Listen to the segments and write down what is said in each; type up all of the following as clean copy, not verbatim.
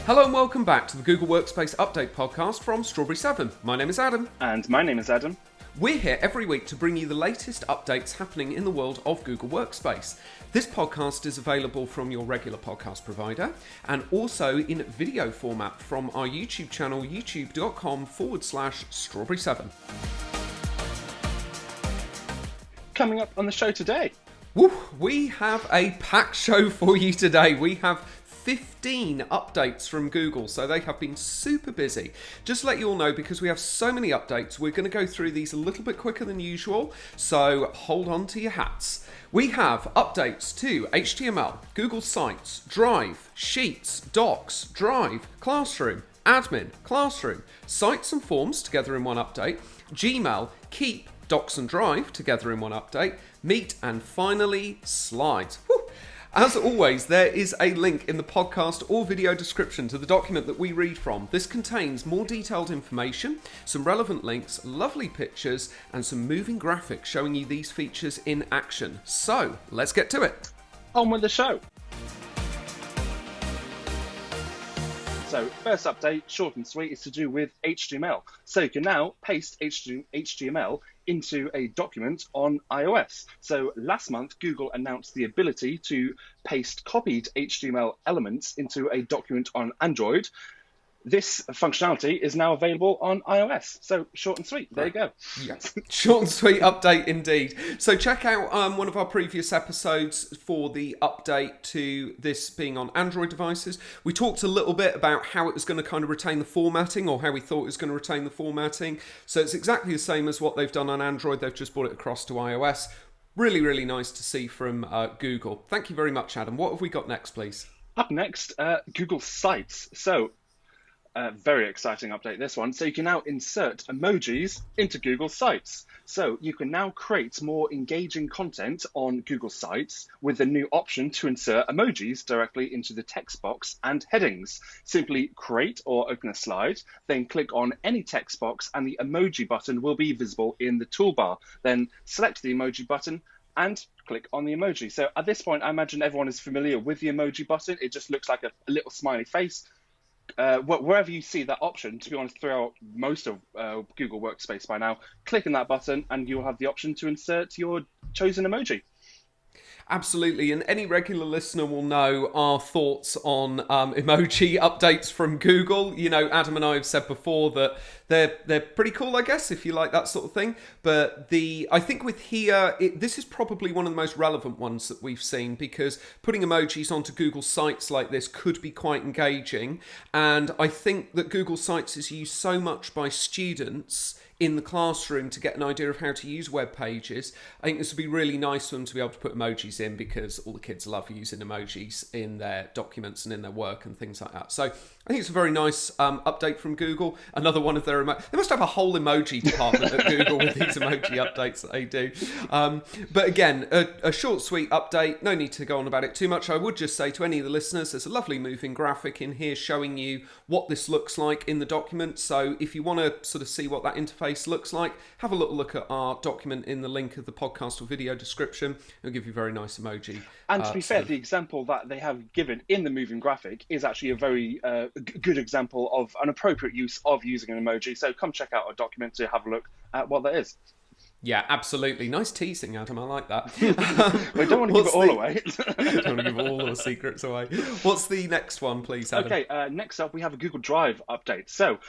Hello and welcome back to the Google Workspace Update podcast from Strawberry 7. My name is Adam. And my name is Adam. We're here every week to bring you the latest updates happening in the world of Google Workspace. This podcast is available from your regular podcast provider and also in video format from our YouTube channel, youtube.com/Strawberry7. Coming up on the show today. Woo, we have a packed show for you today. We have 15 updates from Google, so they have been super busy. Just to let you all know, because we have so many updates, we're going to go through these a little bit quicker than usual, so hold on to your hats. We have updates to HTML, Google Sites, Drive, Sheets, Docs, Drive, Classroom, Admin, Classroom, Sites and Forms together in one update, Gmail, Keep, Docs and Drive together in one update, Meet, and finally, Slides. Woo! As always, there is a link in the podcast or video description to the document that we read from. This contains more detailed information, some relevant links, lovely pictures, and some moving graphics showing you these features in action. So, let's get to it. On with the show. So, first update, short and sweet, is to do with HTML. So you can now paste HTML into a document on iOS. So last month, Google announced the ability to paste copied HTML elements into a document on Android. This functionality is now available on iOS. So short and sweet, there you go. Yes, short and sweet update indeed. So check out one of our previous episodes for the update to this being on Android devices. We talked a little bit about how it was going to kind of retain the formatting, or how we thought it was going to retain the formatting. So it's exactly the same as what they've done on Android. They've just brought it across to iOS. Really, really nice to see from Google. Thank you very much, Adam. What have we got next, please? Up next, Google Sites. So very exciting update, this one. So you can now insert emojis into Google Sites. So you can now create more engaging content on Google Sites with the new option to insert emojis directly into the text box and headings. Simply create or open a slide, then click on any text box and the emoji button will be visible in the toolbar. Then select the emoji button and click on the emoji. So at this point, I imagine everyone is familiar with the emoji button. It just looks like a little smiley face. Wherever you see that option, to be honest, throughout most of Google Workspace by now, click on that button and you'll have the option to insert your chosen emoji. Absolutely, and any regular listener will know our thoughts on emoji updates from Google. You know, Adam and I have said before that they're pretty cool, I guess, if you like that sort of thing. But I think with here, this is probably one of the most relevant ones that we've seen, because putting emojis onto Google Sites like this could be quite engaging. And I think that Google Sites is used so much by students in the classroom to get an idea of how to use web pages. I think this would be really nice for them to be able to put emojis in, because all the kids love using emojis in their documents and in their work and things like that. So I think it's a very nice update from Google. Another one of their they must have a whole emoji department at Google with these emoji updates that they do. But again, a short, sweet update. No need to go on about it too much. I would just say to any of the listeners, there's a lovely moving graphic in here showing you what this looks like in the document. So if you want to sort of see what that interface looks like, have a little look at our document in the link of the podcast or video description. It'll give you a very nice emoji. And to be fair, the example that they have given in the moving graphic is actually a very good example of an appropriate use of using an emoji. So come check out our document to have a look at what that is. Yeah, absolutely. Nice teasing, Adam. I like that. We don't want to give it all away. Don't want to give all the secrets away. What's the next one, please, Adam? Okay, next up we have a Google Drive update. So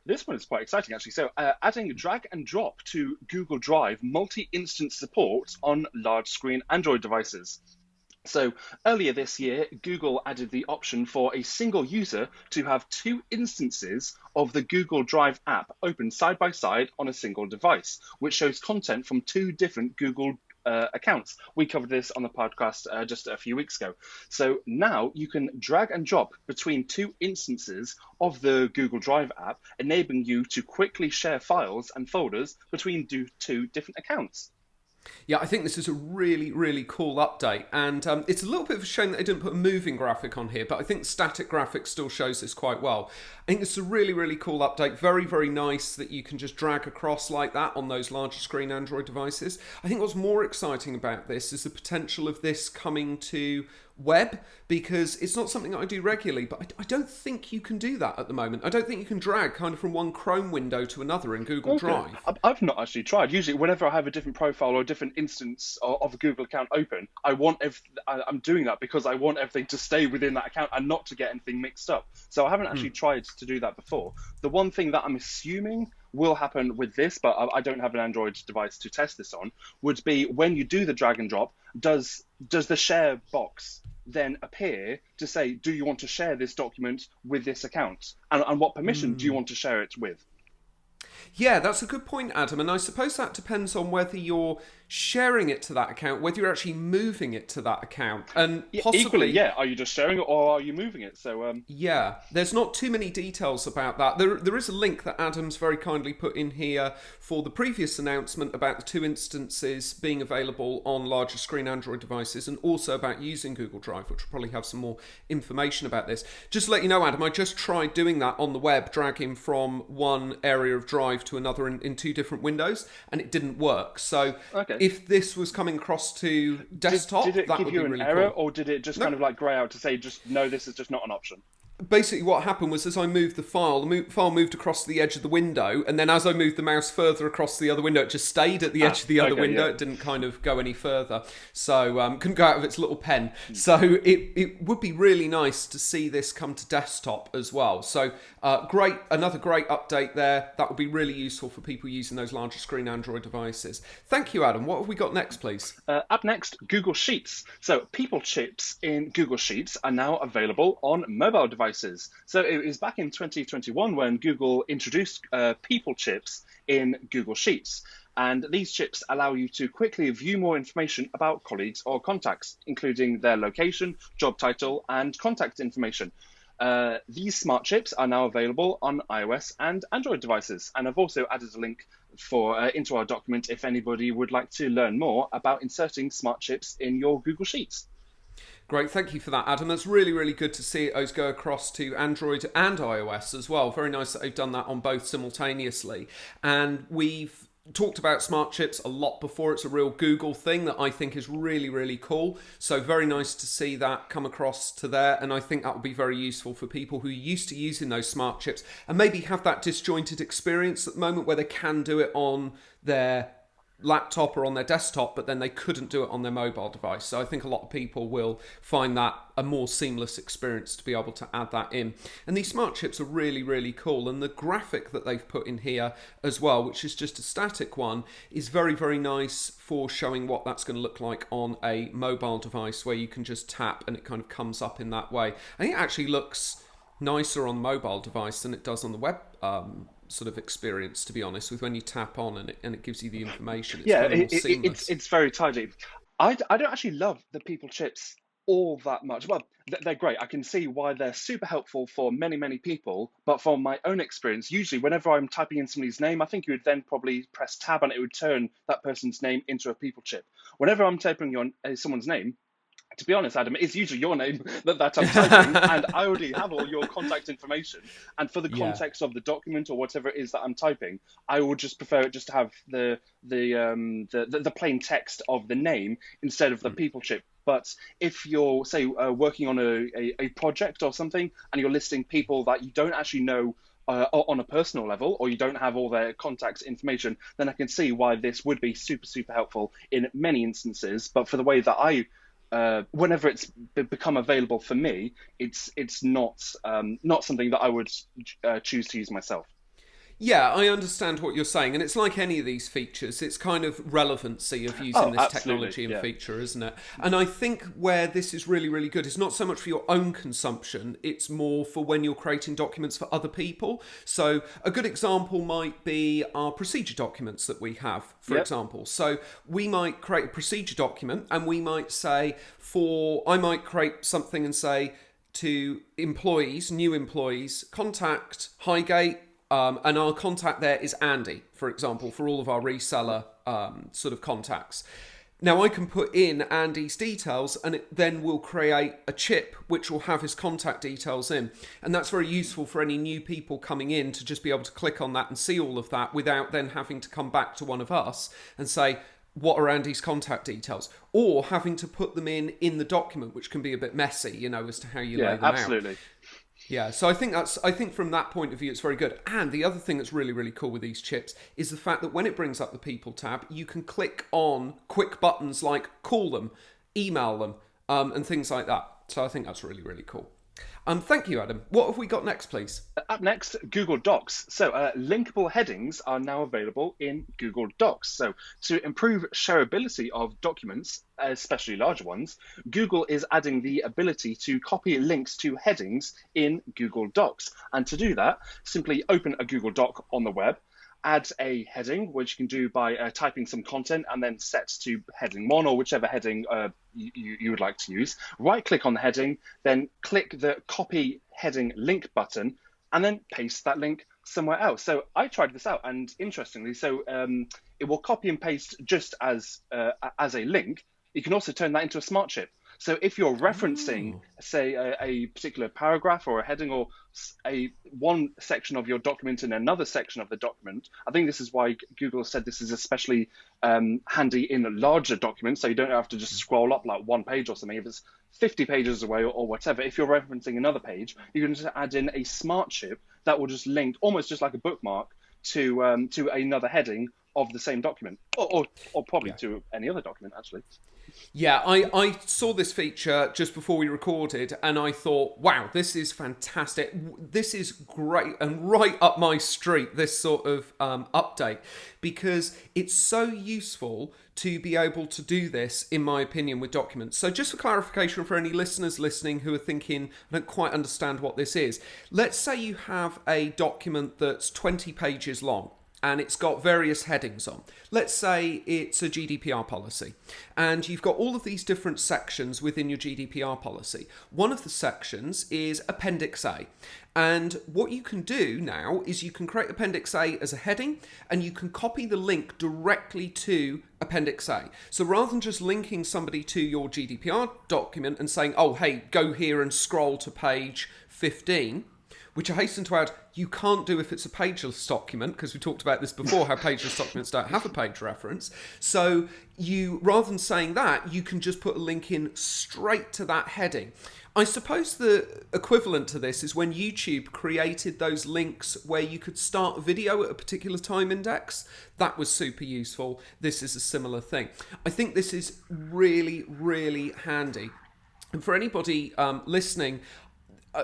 this one is quite exciting, actually. So adding drag and drop to Google Drive multi-instance support on large screen Android devices. So earlier this year, Google added the option for a single user to have two instances of the Google Drive app open side by side on a single device, which shows content from two different Google accounts. We covered this on the podcast just a few weeks ago. So now you can drag and drop between two instances of the Google Drive app, enabling you to quickly share files and folders between two different accounts. Yeah, I think this is a really, really cool update, and it's a little bit of a shame that they didn't put a moving graphic on here, but I think static graphics still shows this quite well. I think it's a really, really cool update. Very, very nice that you can just drag across like that on those larger screen Android devices. I think what's more exciting about this is the potential of this coming to web, because it's not something that I do regularly, but I don't think you can do that at the moment. I don't think you can drag kind of from one Chrome window to another in Google Okay. Drive. I've not actually tried. Usually, whenever I have a different profile or a different instance of a Google account open, I'm doing that because I want everything to stay within that account and not to get anything mixed up. So I haven't actually tried to do that before. The one thing that I'm assuming will happen with this, but I don't have an Android device to test this on, would be when you do the drag and drop, does the share box then appear to say, do you want to share this document with this account? And what permission do you want to share it with? Yeah, that's a good point, Adam. And I suppose that depends on whether you're sharing it to that account, whether you're actually moving it to that account. And possibly, equally, yeah, are you just sharing it or are you moving it? So, yeah, there's not too many details about that. There is a link that Adam's very kindly put in here for the previous announcement about the 2 instances being available on larger screen Android devices, and also about using Google Drive, which will probably have some more information about this. Just to let you know, Adam, I just tried doing that on the web, dragging from one area of Drive to another in 2 different windows, and it didn't work. So okay. if this was coming across to desktop, did it that give would you be an really error, cool. or did it just kind of like grey out to say, just no, this is just not an option? Basically what happened was, as I moved the file moved across the edge of the window, and then as I moved the mouse further across the other window, it just stayed at the edge of the other window. Yeah. It didn't kind of go any further, so couldn't go out of its little pen. So it would be really nice to see this come to desktop as well. So another great update there. That would be really useful for people using those larger screen Android devices. Thank you, Adam. What have we got next, please? Up next, Google Sheets. So people chips in Google Sheets are now available on mobile devices. So it was back in 2021 when Google introduced people chips in Google Sheets. And these chips allow you to quickly view more information about colleagues or contacts, including their location, job title, and contact information. These smart chips are now available on iOS and Android devices. And I've also added a link into our document if anybody would like to learn more about inserting smart chips in your Google Sheets. Great, thank you for that, Adam. That's really, really good to see those go across to Android and iOS as well. Very nice that they've done that on both simultaneously. And we've talked about smart chips a lot before. It's a real Google thing that I think is really, really cool. So very nice to see that come across to there. And I think that will be very useful for people who are used to using those smart chips and maybe have that disjointed experience at the moment where they can do it on their laptop or on their desktop, but then they couldn't do it on their mobile device. So I think a lot of people will find that a more seamless experience to be able to add that in. And these smart chips are really, really cool. And the graphic that they've put in here as well, which is just a static one, is very, very nice for showing what that's going to look like on a mobile device where you can just tap and it kind of comes up in that way. I think it actually looks nicer on the mobile device than it does on the web sort of experience, to be honest, with when you tap on and it gives you the information. It's kind of more seamless. It's very tidy. I don't actually love the people chips all that much. Well, they're great. I can see why they're super helpful for many, many people. But from my own experience, usually whenever I'm typing in somebody's name, I think you would then probably press tab and it would turn that person's name into a people chip. Whenever I'm typing on someone's name, to be honest, Adam, it's usually your name that I'm typing, and I already have all your contact information. And for the context of the document or whatever it is that I'm typing, I would just prefer it just to have the plain text of the name instead of the people chip. But if you're, say, working on a project or something, and you're listing people that you don't actually know on a personal level, or you don't have all their contacts information, then I can see why this would be super, super helpful in many instances. But for the way that whenever it's become available for me, it's not something that I would choose to use myself. Yeah, I understand what you're saying, and it's like any of these features, it's kind of relevancy of using this technology and feature, isn't it? And I think where this is really, really good is not so much for your own consumption, it's more for when you're creating documents for other people. So a good example might be our procedure documents that we have, for example. So we might create a procedure document, and we might say, I might create something and say to employees, new employees, contact Highgate, and our contact there is Andy, for example, for all of our reseller sort of contacts. Now I can put in Andy's details and it then will create a chip which will have his contact details in. And that's very useful for any new people coming in to just be able to click on that and see all of that without then having to come back to one of us and say, what are Andy's contact details, or having to put them in the document, which can be a bit messy, as to how you lay Yeah, them out. absolutely. Yeah, so I think from that point of view, it's very good. And the other thing that's really, really cool with these chips is the fact that when it brings up the People tab, you can click on quick buttons like call them, email them, and things like that. So I think that's really, really cool. Thank you, Adam. What have we got next, please? Up next, Google Docs. So linkable headings are now available in Google Docs. So to improve shareability of documents, especially larger ones, Google is adding the ability to copy links to headings in Google Docs. And to do that, simply open a Google Doc on the web, add a heading, which you can do by typing some content and then set to heading 1 or whichever heading you would like to use. Right click on the heading, then click the copy heading link button, and then paste that link somewhere else. So I tried this out, and interestingly, so it will copy and paste just as a link. You can also turn that into a smart chip. So if you're referencing, say, a particular paragraph or a heading or one section of your document in another section of the document, I think this is why Google said this is especially handy in larger documents, so you don't have to just scroll up like one page or something. If it's 50 pages away or whatever, if you're referencing another page, you can just add in a smart chip that will just link, almost just like a bookmark, to another heading of the same document, or probably to any other document, actually. Yeah, I saw this feature just before we recorded, and I thought, wow, this is fantastic. This is great and right up my street, this sort of update, because it's so useful to be able to do this, in my opinion, with documents. So just for clarification for any listeners listening who are thinking, I don't quite understand what this is. Let's say you have a document that's 20 pages long, and it's got various headings on. Let's say it's a GDPR policy, and you've got all of these different sections within your GDPR policy. One of the sections is Appendix A, and what you can do now is you can create Appendix A as a heading, and you can copy the link directly to Appendix A. So rather than just linking somebody to your GDPR document and saying, oh, hey, go here and scroll to page 15, which I hasten to add, you can't do if it's a pageless document, because we talked about this before, how pageless documents don't have a page reference. So you, rather than saying that, you can just put a link in straight to that heading. I suppose the equivalent to this is when YouTube created those links where you could start a video at a particular time index. That was super useful. This is a similar thing. I think this is really, really handy. And for anybody listening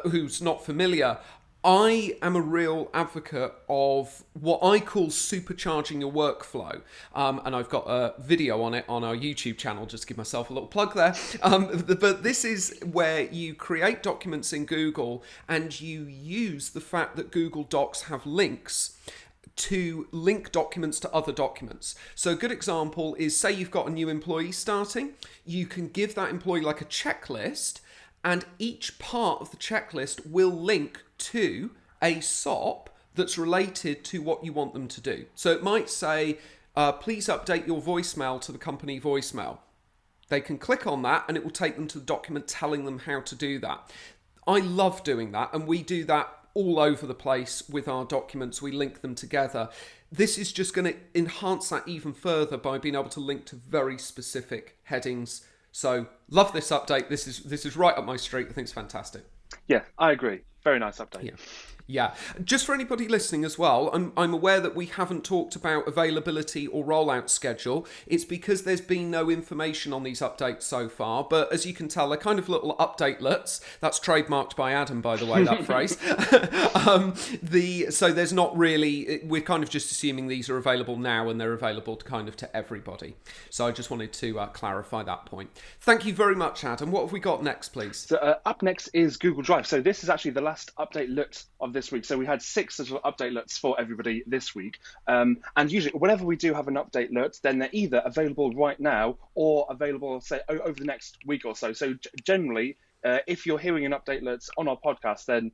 who's not familiar, I am a real advocate of what I call supercharging your workflow. And I've got a video on it on our YouTube channel, just to give myself a little plug there. But this is where you create documents in Google and you use the fact that Google Docs have links to link documents to other documents. So a good example is, say you've got a new employee starting, you can give that employee like a checklist, and each part of the checklist will link to a SOP that's related to what you want them to do. So it might say, please update your voicemail to the company voicemail. They can click on that and it will take them to the document telling them how to do that. I love doing that, and we do that all over the place with our documents. We link them together. This is just going to enhance that even further by being able to link to very specific headings. So love this update. This is right up my street. I think it's fantastic. Yeah, I agree. Very nice update. Yeah. Just for anybody listening as well, I'm aware that we haven't talked about availability or rollout schedule. It's because there's been no information on these updates so far, but as you can tell, they're kind of little updatelets. That's trademarked by Adam, by the way, that phrase. So there's not really, we're kind of just assuming these are available now and they're available to everybody. So I just wanted to clarify that point. Thank you very much, Adam. What have we got next, please? So up next is Google Drive. So this is actually the last update alert of this week. So we had 6 little update alerts for everybody this week. And usually whenever we do have an update alert, then they're either available right now or available, say, over the next week or so. So generally, if you're hearing an update alert on our podcast, then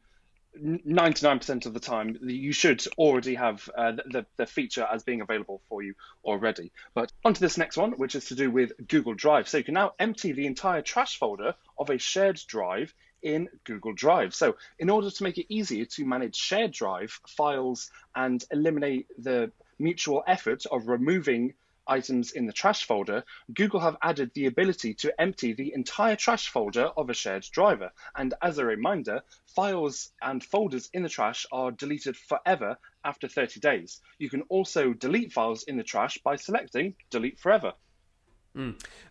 99% of the time you should already have the feature as being available for you already. But onto this next one, which is to do with Google Drive. So you can now empty the entire trash folder of a shared drive in Google Drive. So in order to make it easier to manage shared drive files and eliminate the mutual effort of removing items in the trash folder, Google have added the ability to empty the entire trash folder of a shared driver. And as a reminder, files and folders in the trash are deleted forever after 30 days. You can also delete files in the trash by selecting Delete Forever.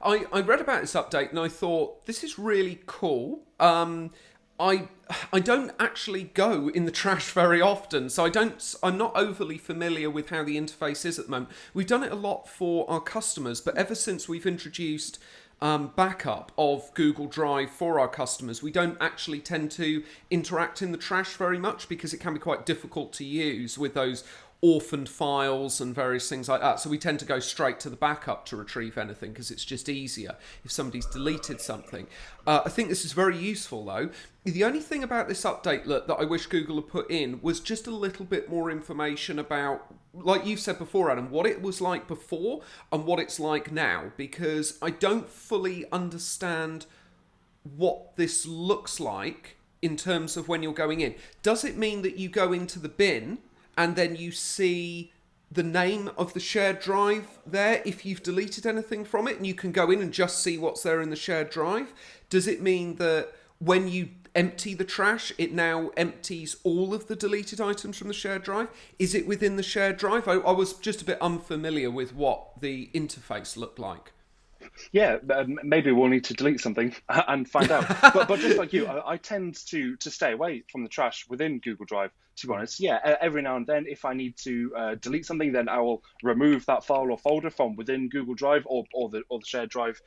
I read about this update and I thought this is really cool. I don't actually go in the trash very often, so I'm not overly familiar with how the interface is at the moment. We've done it a lot for our customers, but ever since we've introduced backup of Google Drive for our customers, we don't actually tend to interact in the trash very much because it can be quite difficult to use with those orphaned files and various things like that. So we tend to go straight to the backup to retrieve anything because it's just easier if somebody's deleted something. I think this is very useful though. The only thing about this update that I wish Google had put in was just a little bit more information about, like you've said before, Adam, what it was like before and what it's like now, because I don't fully understand what this looks like in terms of when you're going in. Does it mean that you go into the bin and then you see the name of the shared drive there if you've deleted anything from it, and you can go in and just see what's there in the shared drive? Does it mean that when you empty the trash, it now empties all of the deleted items from the shared drive? Is it within the shared drive? I was just a bit unfamiliar with what the interface looked like. Yeah, maybe we'll need to delete something and find out. But just like you, I tend to stay away from the trash within Google Drive. To be honest, yeah, every now and then, if I need to delete something, then I will remove that file or folder from within Google Drive or the shared drive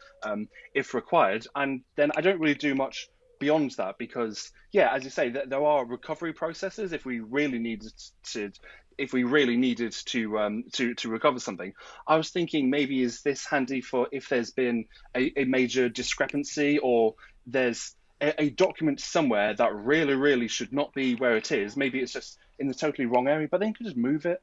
if required. And then I don't really do much beyond that because, yeah, as you say, there are recovery processes if we really needed to recover something. I was thinking maybe is this handy for if there's been a major discrepancy or there's a document somewhere that really should not be where it is. Maybe it's just in the totally wrong area, but then you can just move it.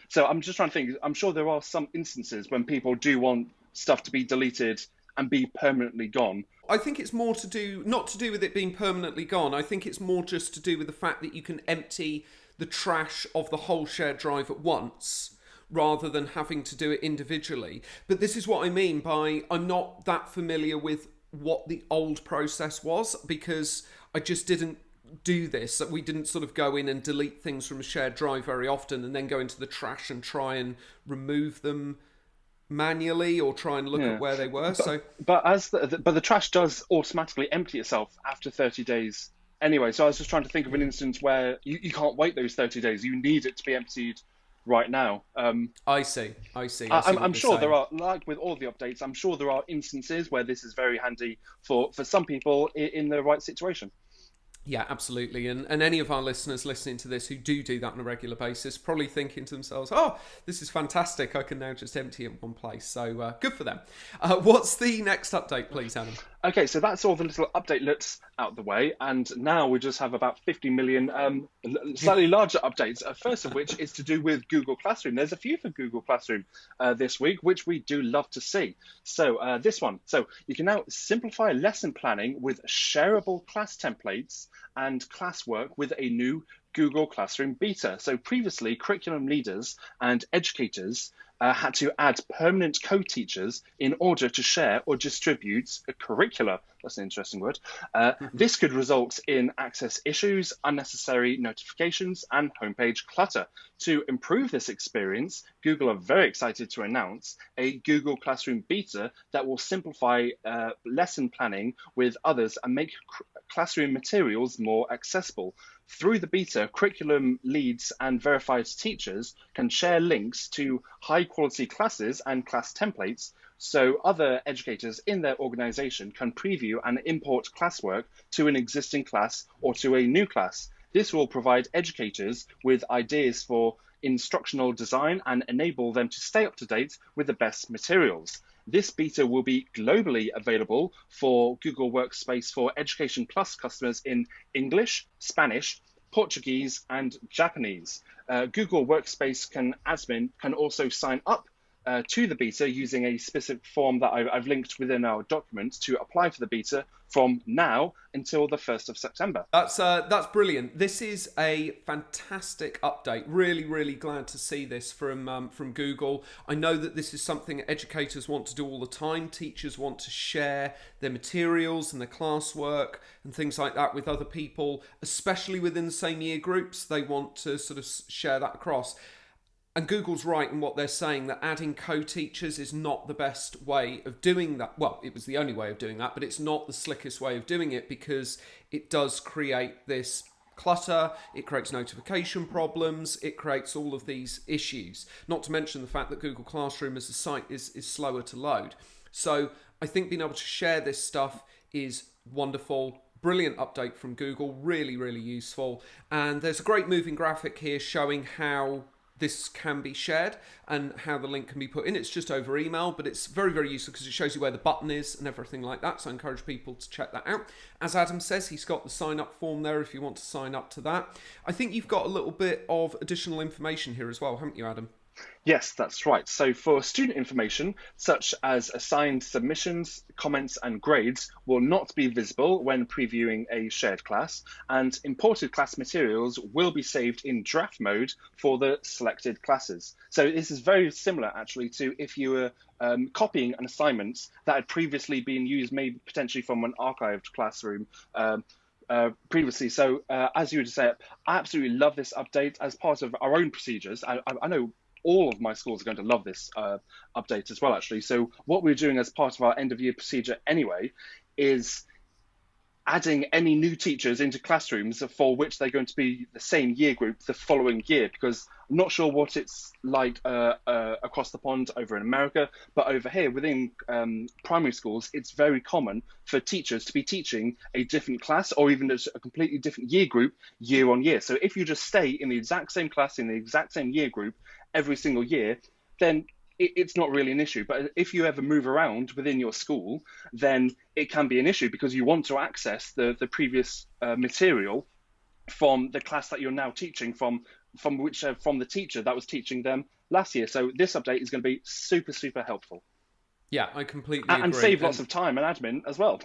So I'm just trying to think. I'm sure there are some instances when people do want stuff to be deleted and be permanently gone. I think it's more to do, not to do with it being permanently gone. I think it's more just to do with the fact that you can empty the trash of the whole shared drive at once rather than having to do it individually. But this is what I mean by I'm not that familiar with what the old process was because I just didn't do this. We didn't sort of go in and delete things from a shared drive very often and then go into the trash and try and remove them manually or try and look at where they were. But the trash does automatically empty itself after 30 days anyway. So I was just trying to think of an instance where you can't wait those 30 days. You need it to be emptied right now. I see. I'm sure there are, like with all the updates, I'm sure there are instances where this is very handy for some people in the right situation. Yeah, absolutely. And any of our listeners listening to this who do that on a regular basis probably thinking to themselves, oh, this is fantastic. I can now just empty it in one place. So good for them. What's the next update, please, Adam? Okay, so that's all the little updatelets out the way. And now we just have about 50 million slightly larger updates. First of which is to do with Google Classroom. There's a few for Google Classroom this week, which we do love to see. So this one. So you can now simplify lesson planning with shareable class templates and classwork with a new Google Classroom beta. So previously, curriculum leaders and educators had to add permanent co-teachers in order to share or distribute a curricula. That's an interesting word. This could result in access issues, unnecessary notifications, and homepage clutter. To improve this experience, Google are very excited to announce a Google Classroom beta that will simplify lesson planning with others and make classroom materials more accessible. Through the beta, curriculum leads and verified teachers can share links to high-quality classes and class templates, so other educators in their organization can preview and import classwork to an existing class or to a new class. This will provide educators with ideas for instructional design and enable them to stay up to date with the best materials. This beta will be globally available for Google Workspace for Education Plus customers in English, Spanish, Portuguese, and Japanese. Google Workspace admin can also sign up to the beta using a specific form that I've linked within our document to apply for the beta from now until the 1st of September. That's brilliant. This is a fantastic update. Really, really glad to see this from Google. I know that this is something educators want to do all the time. Teachers want to share their materials and their classwork and things like that with other people, especially within the same year groups. They want to sort of share that across. And Google's right in what they're saying, that adding co-teachers is not the best way of doing that. Well, it was the only way of doing that, but it's not the slickest way of doing it because it does create this clutter, it creates notification problems, it creates all of these issues. Not to mention the fact that Google Classroom as a site is slower to load. So I think being able to share this stuff is wonderful. Brilliant update from Google, really, really useful. And there's a great moving graphic here showing how this can be shared and how the link can be put in. It's just over email, but it's very, very useful because it shows you where the button is and everything like that. So I encourage people to check that out. As Adam says, he's got the sign up form there if you want to sign up to that. I think you've got a little bit of additional information here as well, haven't you, Adam? Yes, that's right. So for student information, such as assigned submissions, comments and grades will not be visible when previewing a shared class, and imported class materials will be saved in draft mode for the selected classes. So this is very similar actually to if you were copying an assignment that had previously been used, maybe potentially from an archived classroom previously. So as you would say, I absolutely love this update as part of our own procedures. I know all of my schools are going to love this update as well, actually. So what we're doing as part of our end of year procedure anyway is adding any new teachers into classrooms for which they're going to be the same year group the following year, because I'm not sure what it's like across the pond over in America, but over here within primary schools, it's very common for teachers to be teaching a different class or even a completely different year group year on year. So if you just stay in the exact same class, in the exact same year group every single year, then it's not really an issue. But if you ever move around within your school, then it can be an issue because you want to access the previous material from the class that you're now teaching from the teacher that was teaching them last year. So this update is going to be super, super helpful. Yeah, I completely agree. And save lots of time and admin as well.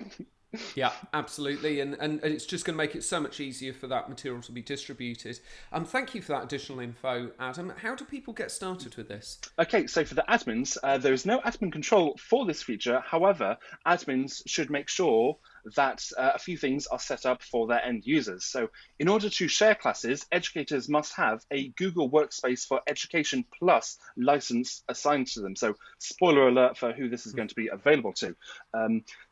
Yeah, absolutely, and it's just going to make it so much easier for that material to be distributed. Thank you for that additional info, Adam. How do people get started with this? Okay, so for the admins, there is no admin control for this feature. However, admins should make sure that a few things are set up for their end users. So in order to share classes, educators must have a Google Workspace for Education Plus license assigned to them. So spoiler alert for who this is going to be available to.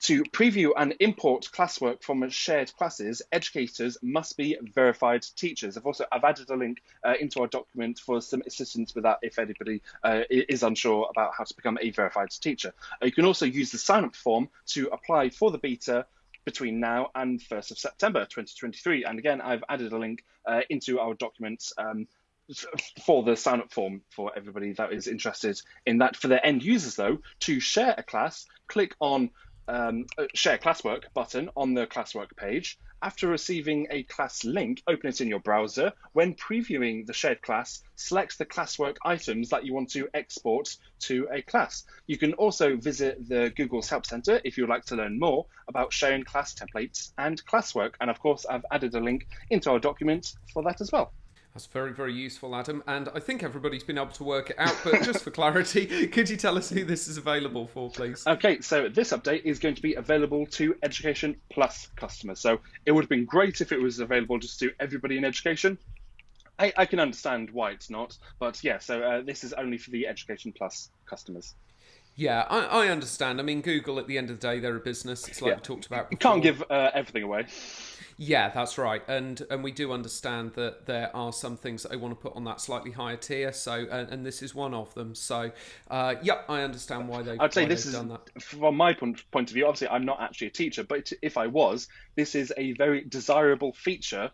To preview and import classwork from shared classes, educators must be verified teachers. I've added a link into our document for some assistance with that if anybody is unsure about how to become a verified teacher. You can also use the sign-up form to apply for the beta between now and 1st of September 2023. And again, I've added a link into our documents for the sign-up form for everybody that is interested in that. For their end users, though, to share a class, click on Share Classwork button on the classwork page. After receiving a class link, open it in your browser. When previewing the shared class, select the classwork items that you want to export to a class. You can also visit the Google's Help Center if you'd like to learn more about sharing class templates and classwork. And of course, I've added a link into our document for that as well. That's very, very useful, Adam. And I think everybody's been able to work it out, but just for clarity, could you tell us who this is available for, please? Okay, so this update is going to be available to Education Plus customers. So it would have been great if it was available just to everybody in education. I can understand why it's not, but yeah, so this is only for the Education Plus customers. Yeah, I understand. I mean, Google, at the end of the day, they're a business. It's like we talked about before. You can't give everything away. Yeah, that's right, and we do understand that there are some things that I want to put on that slightly higher tier. So, and this is one of them. So, yep, I understand why they've. I'd say this is done that. From my point of view. Obviously, I'm not actually a teacher, but if I was, this is a very desirable feature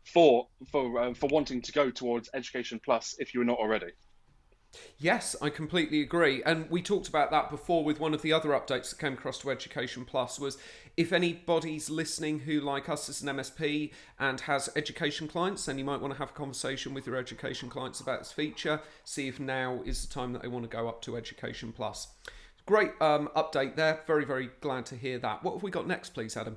for wanting to go towards Education Plus if you're not already. Yes, I completely agree. And we talked about that before with one of the other updates that came across to Education Plus was if anybody's listening who, like us, is an MSP and has education clients, then you might want to have a conversation with your education clients about this feature, see if now is the time that they want to go up to Education Plus. Great update there. Very, very glad to hear that. What have we got next, please, Adam?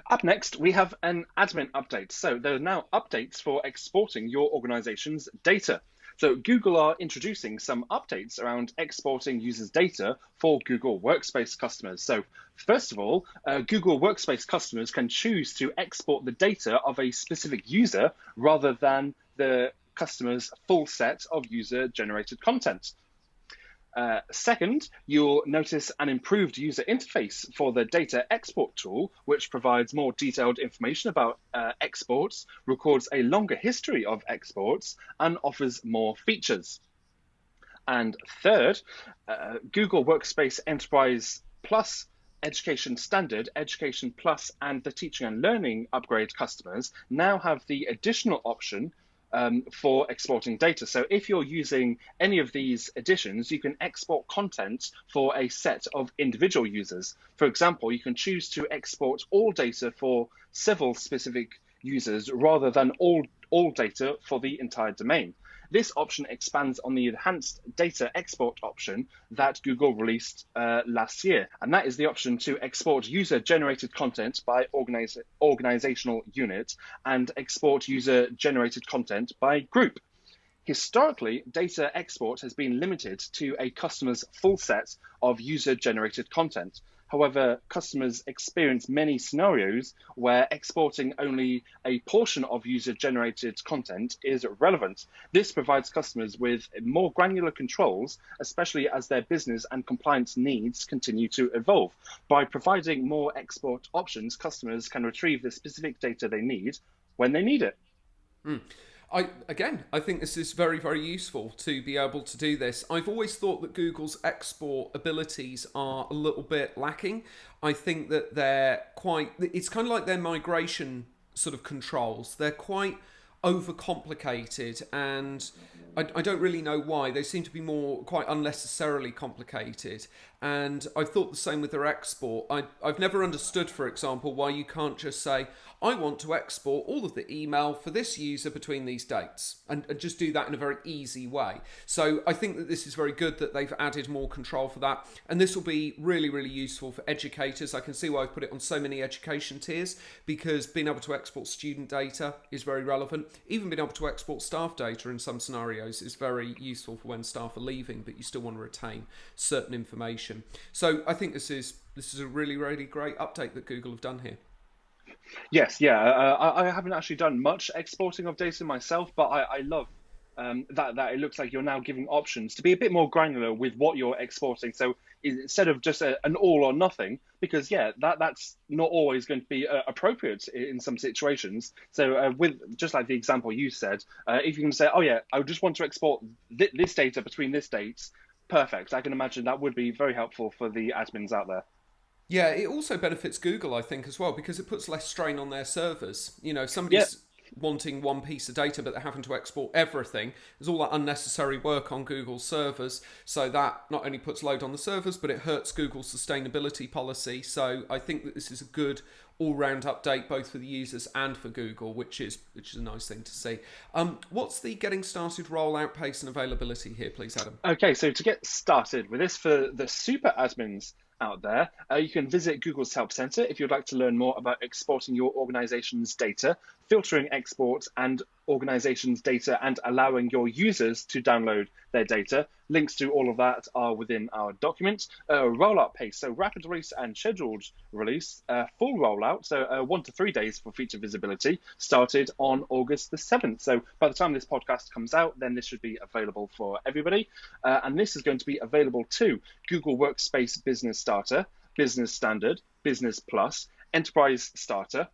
Up next, we have an admin update. So there are now updates for exporting your organization's data. So Google are introducing some updates around exporting users' data for Google Workspace customers. So first of all, Google Workspace customers can choose to export the data of a specific user rather than the customer's full set of user-generated content. Second, you'll notice an improved user interface for the data export tool, which provides more detailed information about exports, records a longer history of exports, and offers more features. And third, Google Workspace Enterprise Plus Education Standard, Education Plus, and the Teaching and Learning upgrade customers now have the additional option for exporting data. So if you're using any of these editions, you can export content for a set of individual users. For example, you can choose to export all data for several specific users rather than all data for the entire domain. This option expands on the enhanced data export option that Google released last year, and that is the option to export user-generated content by organizational unit and export user-generated content by group. Historically, data export has been limited to a customer's full set of user-generated content. However, customers experience many scenarios where exporting only a portion of user-generated content is relevant. This provides customers with more granular controls, especially as their business and compliance needs continue to evolve. By providing more export options, customers can retrieve the specific data they need when they need it. I think this is very, very useful to be able to do this. I've always thought that Google's export abilities are a little bit lacking. I think that it's kind of like their migration sort of controls. They're quite overcomplicated, and I don't really know why. They seem to be quite unnecessarily complicated. And I've thought the same with their export. I've never understood, for example, why you can't just say, I want to export all of the email for this user between these dates, and just do that in a very easy way. So I think that this is very good that they've added more control for that. And this will be really, really useful for educators. I can see why I've put it on so many education tiers, because being able to export student data is very relevant. Even being able to export staff data in some scenarios is very useful for when staff are leaving, but you still want to retain certain information. So I think this is a really, really great update that Google have done here. Yes, yeah. I haven't actually done much exporting of data myself, but I love that it looks like you're now giving options to be a bit more granular with what you're exporting. So instead of just an all or nothing, because that's not always going to be appropriate in some situations. So with just like the example you said, if you can say, oh yeah, I just want to export this data between this dates, perfect. I can imagine that would be very helpful for the admins out there. Yeah, it also benefits Google, I think, as well, because it puts less strain on their servers. You know, if Yeah. somebody's wanting one piece of data, but they're having to export everything, there's all that unnecessary work on Google's servers. So that not only puts load on the servers, but it hurts Google's sustainability policy. So I think that this is a good all-round update, both for the users and for Google, which is a nice thing to see. What's the getting started rollout pace and availability here, please, Adam? Okay, so to get started with this, for the super admins out there, you can visit Google's Help Center if you'd like to learn more about exporting your organization's data, filtering exports and organization's data, and allowing your users to download their data. Links to all of that are within our document. Rollout pace, so rapid release and scheduled release, full rollout, so 1 to 3 days for feature visibility, started on August the 7th. So by the time this podcast comes out, then this should be available for everybody. And this is going to be available to Google Workspace Business Starter, Business Standard, Business Plus, Enterprise Starter,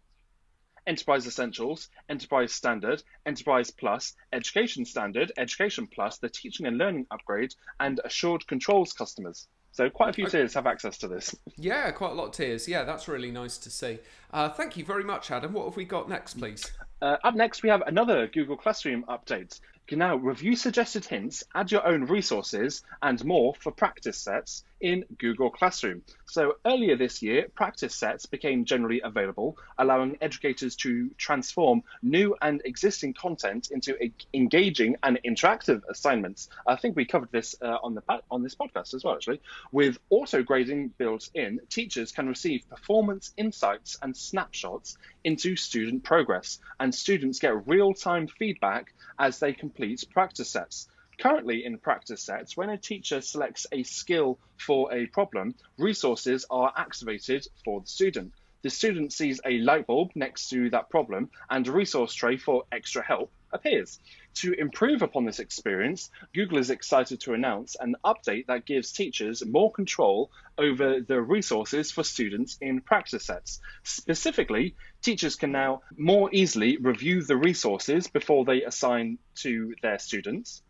Enterprise Essentials, Enterprise Standard, Enterprise Plus, Education Standard, Education Plus, the Teaching and Learning Upgrade, and Assured Controls customers. So quite a few tiers have access to this. Yeah, quite a lot of tiers. Yeah, that's really nice to see. Thank you very much, Adam. What have we got next, please? Up next, we have another Google Classroom update. You can now review suggested hints, add your own resources, and more for practice sets in Google Classroom. So earlier this year, practice sets became generally available, allowing educators to transform new and existing content into engaging and interactive assignments. I think we covered this on this podcast as well, actually. With auto grading built in, teachers can receive performance insights and snapshots into student progress, and students get real-time feedback as they complete practice sets. Currently in practice sets, when a teacher selects a skill for a problem, resources are activated for the student. The student sees a light bulb next to that problem and a resource tray for extra help appears. To improve upon this experience, Google is excited to announce an update that gives teachers more control over the resources for students in practice sets. Specifically, teachers can now more easily review the resources before they assign to their students,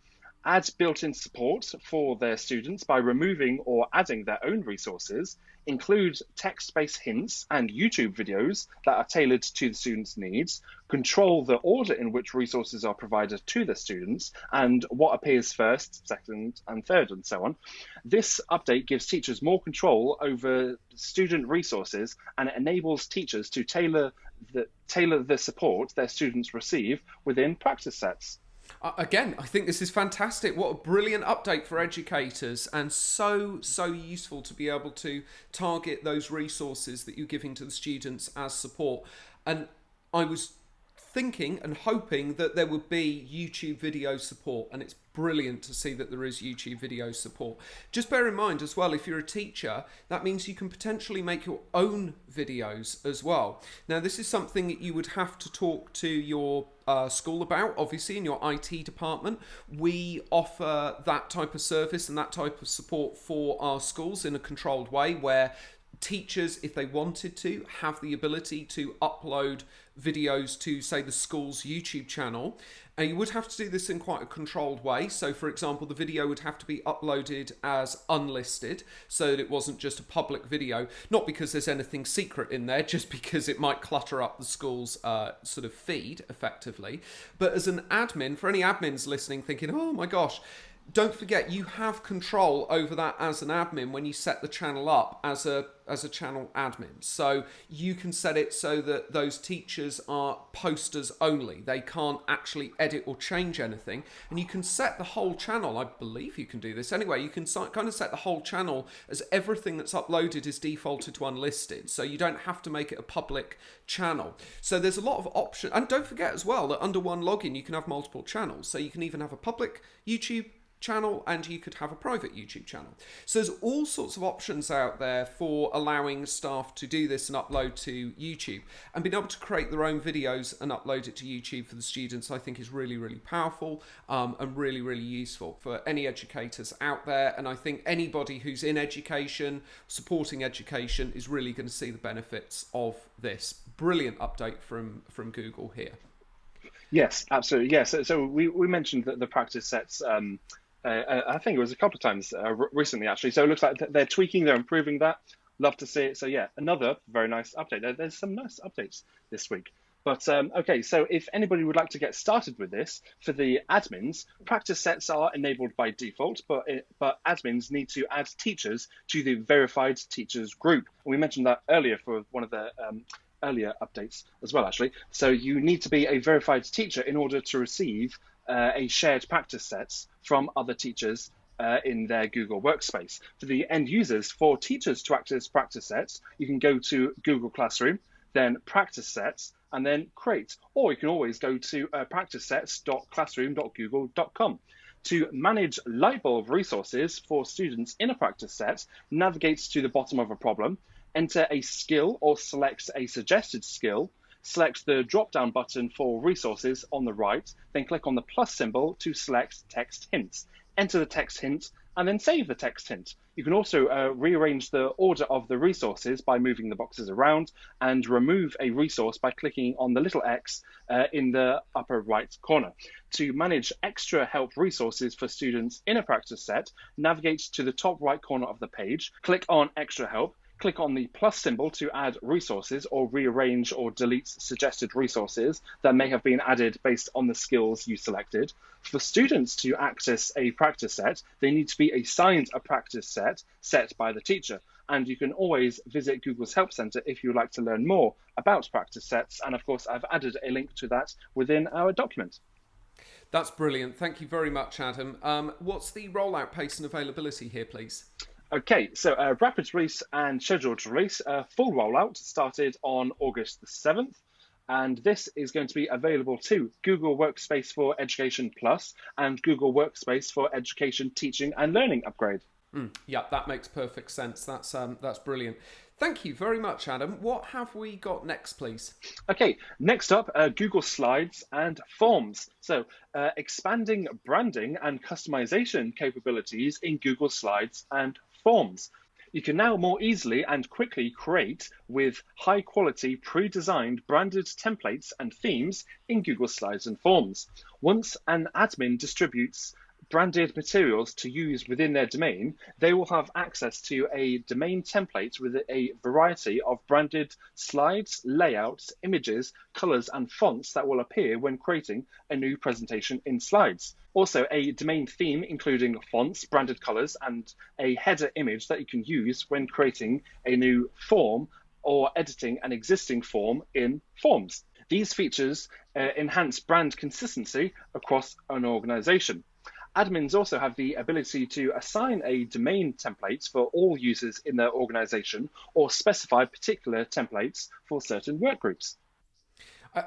add built-in support for their students by removing or adding their own resources, include text-based hints and YouTube videos that are tailored to the students' needs, control the order in which resources are provided to the students, and what appears first, second, and third, and so on. This update gives teachers more control over student resources, and it enables teachers to tailor the support their students receive within practice sets. Again, I think this is fantastic. What a brilliant update for educators, and so useful to be able to target those resources that you're giving to the students as support. And I was thinking and hoping that there would be YouTube video support, and it's brilliant to see that there is YouTube video support. Just bear in mind as well, if you're a teacher, that means you can potentially make your own videos as well. Now, this is something that you would have to talk to your school about, obviously, in your IT department. We offer that type of service and that type of support for our schools in a controlled way, where teachers, if they wanted to, have the ability to upload videos to, say, the school's YouTube channel. And you would have to do this in quite a controlled way. So, for example, the video would have to be uploaded as unlisted, so that it wasn't just a public video. Not because there's anything secret in there, just because it might clutter up the school's sort of feed, effectively. But as an admin, for any admins listening thinking, oh my gosh, don't forget you have control over that as an admin when you set the channel up as a channel admin. So you can set it so that those teachers are posters only. They can't actually edit or change anything. And you can set the whole channel, I believe you can do this anyway, you can kind of set the whole channel as everything that's uploaded is defaulted to unlisted. So you don't have to make it a public channel. So there's a lot of options. And don't forget as well that under one login you can have multiple channels. So you can even have a public YouTube channel and you could have a private YouTube channel. So there's all sorts of options out there for allowing staff to do this and upload to YouTube, and being able to create their own videos and upload it to YouTube for the students, I think is really powerful and really useful for any educators out there. And I think anybody who's in education, supporting education, is really going to see the benefits of this. Brilliant update from Google here. Yes, absolutely. Yes, so we mentioned that the practice sets, I think it was a couple of times recently, actually. So it looks like they're tweaking, they're improving that. Love to see it. So yeah, another very nice update. There's some nice updates this week. But okay, so if anybody would like to get started with this, for the admins, practice sets are enabled by default, but admins need to add teachers to the verified teachers group. And we mentioned that earlier for one of the earlier updates as well, actually. So you need to be a verified teacher in order to receive a shared practice sets from other teachers in their Google Workspace. For the end users, for teachers to access practice sets, you can go to Google Classroom, then practice sets, and then create. Or you can always go to practicesets.classroom.google.com. To manage lightbulb resources for students in a practice set, navigate to the bottom of a problem, enter a skill or select a suggested skill, select the drop-down button for resources on the right, then click on the plus symbol to select text hints. Enter the text hint, and then save the text hint. You can also rearrange the order of the resources by moving the boxes around, and remove a resource by clicking on the little X in the upper right corner. To manage extra help resources for students in a practice set, navigate to the top right corner of the page, click on extra help, Click on the plus symbol to add resources or rearrange or delete suggested resources that may have been added based on the skills you selected. For students to access a practice set, they need to be assigned a practice set by the teacher. And you can always visit Google's Help Center if you would like to learn more about practice sets. And of course, I've added a link to that within our document. That's brilliant. Thank you very much, Adam. What's the rollout pace and availability here, please? Okay, so rapid release and scheduled release, full rollout started on August the 7th. And this is going to be available to Google Workspace for Education Plus and Google Workspace for Education Teaching and Learning Upgrade. Yeah, that makes perfect sense. That's brilliant. Thank you very much, Adam. What have we got next, please? Okay, next up, Google Slides and Forms. So expanding branding and customization capabilities in Google Slides and Forms. You can now more easily and quickly create with high quality pre-designed branded templates and themes in Google Slides and Forms. Once an admin distributes branded materials to use within their domain, they will have access to a domain template with a variety of branded slides, layouts, images, colors, and fonts that will appear when creating a new presentation in Slides. Also, a domain theme including fonts, branded colors, and a header image that you can use when creating a new form or editing an existing form in Forms. These features enhance brand consistency across an organization. Admins also have the ability to assign a domain template for all users in their organization or specify particular templates for certain work groups.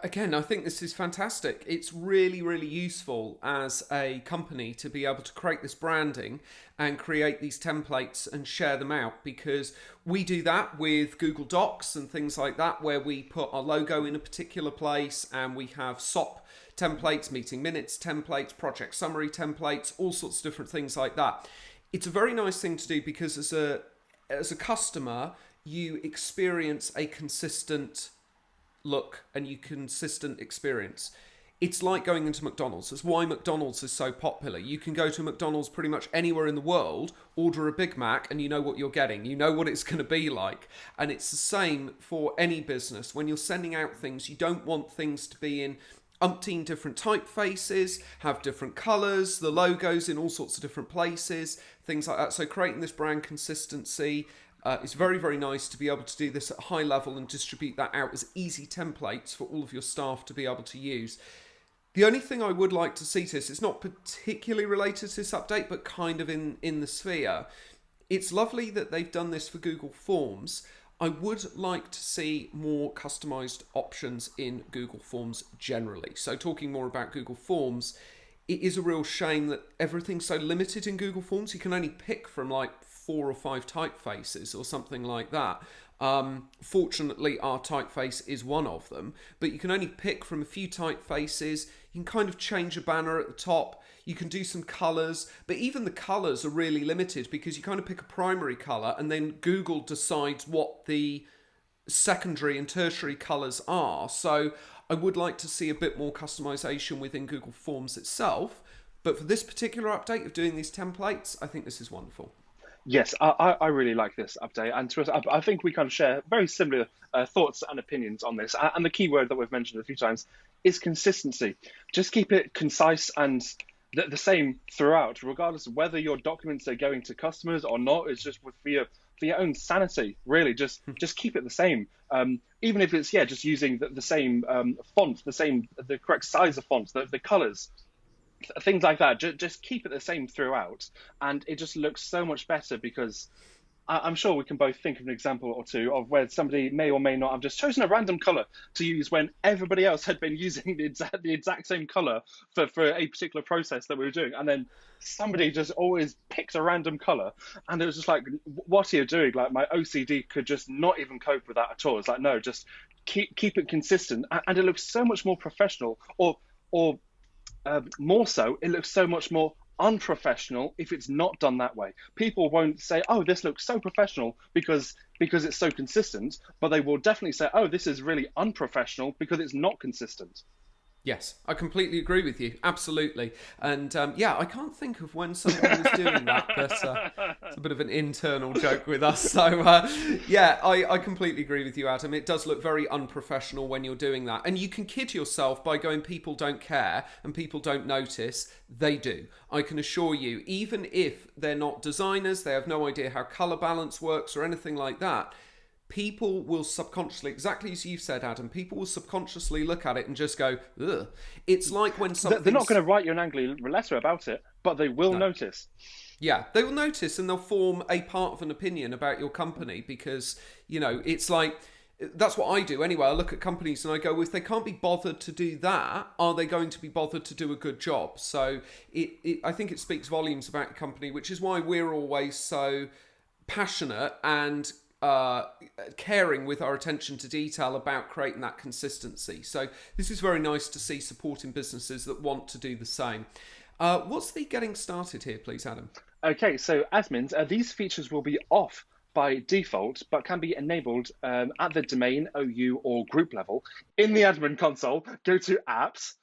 Again, I think this is fantastic. It's really, really useful as a company to be able to create this branding and create these templates and share them out, because we do that with Google Docs and things like that, where we put our logo in a particular place and we have SOP templates, meeting minutes templates, project summary templates, all sorts of different things like that. It's a very nice thing to do because as a customer, you experience a consistent look and you consistent experience. It's like going into McDonald's. That's why McDonald's is so popular. You can go to McDonald's pretty much anywhere in the world, order a Big Mac, and you know what you're getting. You know what it's going to be like. And it's the same for any business. When you're sending out things, you don't want things to be in umpteen different typefaces, have different colours, the logos in all sorts of different places, things like that. So creating this brand consistency, it's very, very nice to be able to do this at a high level and distribute that out as easy templates for all of your staff to be able to use. The only thing I would like to see to this, it's not particularly related to this update, but kind of in the sphere. It's lovely that they've done this for Google Forms. I would like to see more customized options in Google Forms generally. So talking more about Google Forms, it is a real shame that everything's so limited in Google Forms. You can only pick from like 4 or 5 typefaces or something like that. Fortunately, our typeface is one of them, but you can only pick from a few typefaces. You can kind of change a banner at the top. You can do some colours, but even the colours are really limited because you kind of pick a primary colour and then Google decides what the secondary and tertiary colours are. So I would like to see a bit more customization within Google Forms itself. But for this particular update of doing these templates, I think this is wonderful. Yes, I really like this update, and I think we kind of share very similar thoughts and opinions on this. And the key word that we've mentioned a few times is consistency. Just keep it concise and the same throughout, regardless of whether your documents are going to customers or not. It's just for your own sanity, really. Just keep it the same. Even if it's just using the same font, the correct size of font, the colors. Things like that, just keep it the same throughout, and it just looks so much better because I'm sure we can both think of an example or two of where somebody may or may not have just chosen a random color to use when everybody else had been using the exact same color for a particular process that we were doing, and then somebody just always picked a random color, and it was just like, what are you doing? Like, my OCD could just not even cope with that at all. It's like, no, just keep it consistent, and it looks so much more professional, or more so, it looks so much more unprofessional if it's not done that way. People won't say, oh, this looks so professional because it's so consistent, but they will definitely say, oh, this is really unprofessional because it's not consistent. Yes, I completely agree with you. Absolutely. And yeah, I can't think of when someone was doing that, but it's a bit of an internal joke with us. So yeah, I completely agree with you, Adam. It does look very unprofessional when you're doing that. And you can kid yourself by going, people don't care and people don't notice. They do. I can assure you, even if they're not designers, they have no idea how colour balance works or anything like that, people will subconsciously, exactly as you said, Adam, people will subconsciously look at it and just go, ugh. It's like when something. They're not going to write you an angry letter about it, but they will No. notice. Yeah, they will notice and they'll form a part of an opinion about your company because, it's like, that's what I do anyway. I look at companies and I go, well, if they can't be bothered to do that, are they going to be bothered to do a good job? So I think it speaks volumes about your company, which is why we're always so passionate and caring with our attention to detail about creating that consistency. So this is very nice to see supporting businesses that want to do the same. What's the getting started here, please, Adam? Okay, so admins, these features will be off by default, but can be enabled at the domain, OU, or group level. In the admin console, go to Apps,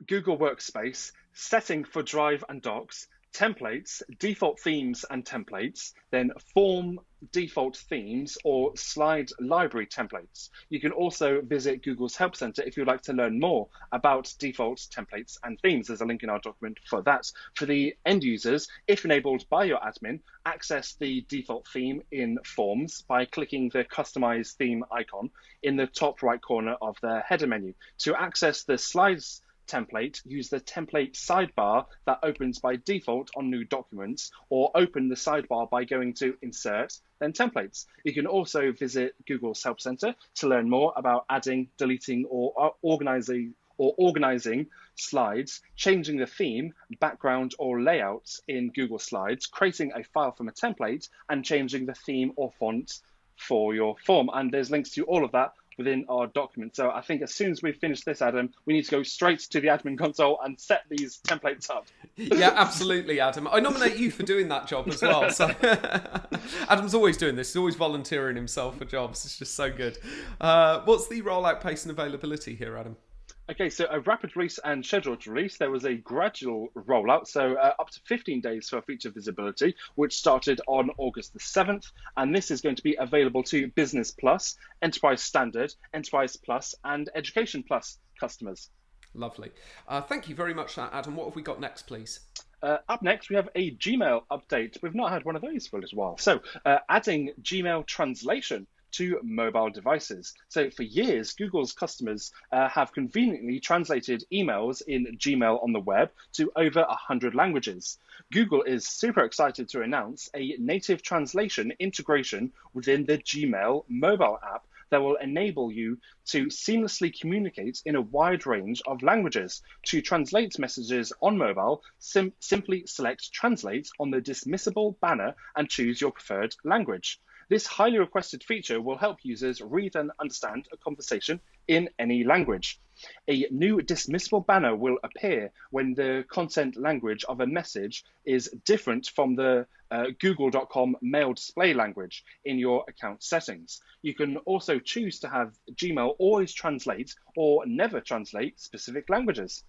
Google Workspace, Setting for Drive and Docs, Templates, Default Themes and Templates, then Form Default Themes or Slide Library Templates. You can also visit Google's Help Center if you'd like to learn more about default templates and themes. There's a link in our document for that. For the end users, if enabled by your admin, access the default theme in Forms by clicking the Customize Theme icon in the top right corner of the header menu. To access the Slides template, use the template sidebar that opens by default on new documents, or open the sidebar by going to Insert, then Templates. You can also visit Google's Help Center to learn more about adding, deleting, or organizing slides, changing the theme, background, or layout in Google Slides, creating a file from a template, and changing the theme or font for your form. And there's links to all of that within our document. So I think as soon as we finish this, Adam, we need to go straight to the admin console and set these templates up. Yeah, absolutely, Adam. I nominate you for doing that job as well. So Adam's always doing this. He's always volunteering himself for jobs. It's just so good. What's the rollout pace and availability here, Adam? Okay, so a rapid release and scheduled release. There was a gradual rollout, so up to 15 days for feature visibility, which started on August the 7th. And this is going to be available to Business Plus, Enterprise Standard, Enterprise Plus, and Education Plus customers. Lovely. Thank you very much for that, Adam. What have we got next, please? Up next, we have a Gmail update. We've not had one of those for a little while. So adding Gmail translation to mobile devices. So for years, Google's customers have conveniently translated emails in Gmail on the web to over 100 languages. Google is super excited to announce a native translation integration within the Gmail mobile app that will enable you to seamlessly communicate in a wide range of languages. To translate messages on mobile, simply select Translate on the dismissible banner and choose your preferred language. This highly requested feature will help users read and understand a conversation in any language. A new dismissible banner will appear when the content language of a message is different from the google.com mail display language in your account settings. You can also choose to have Gmail always translate or never translate specific languages.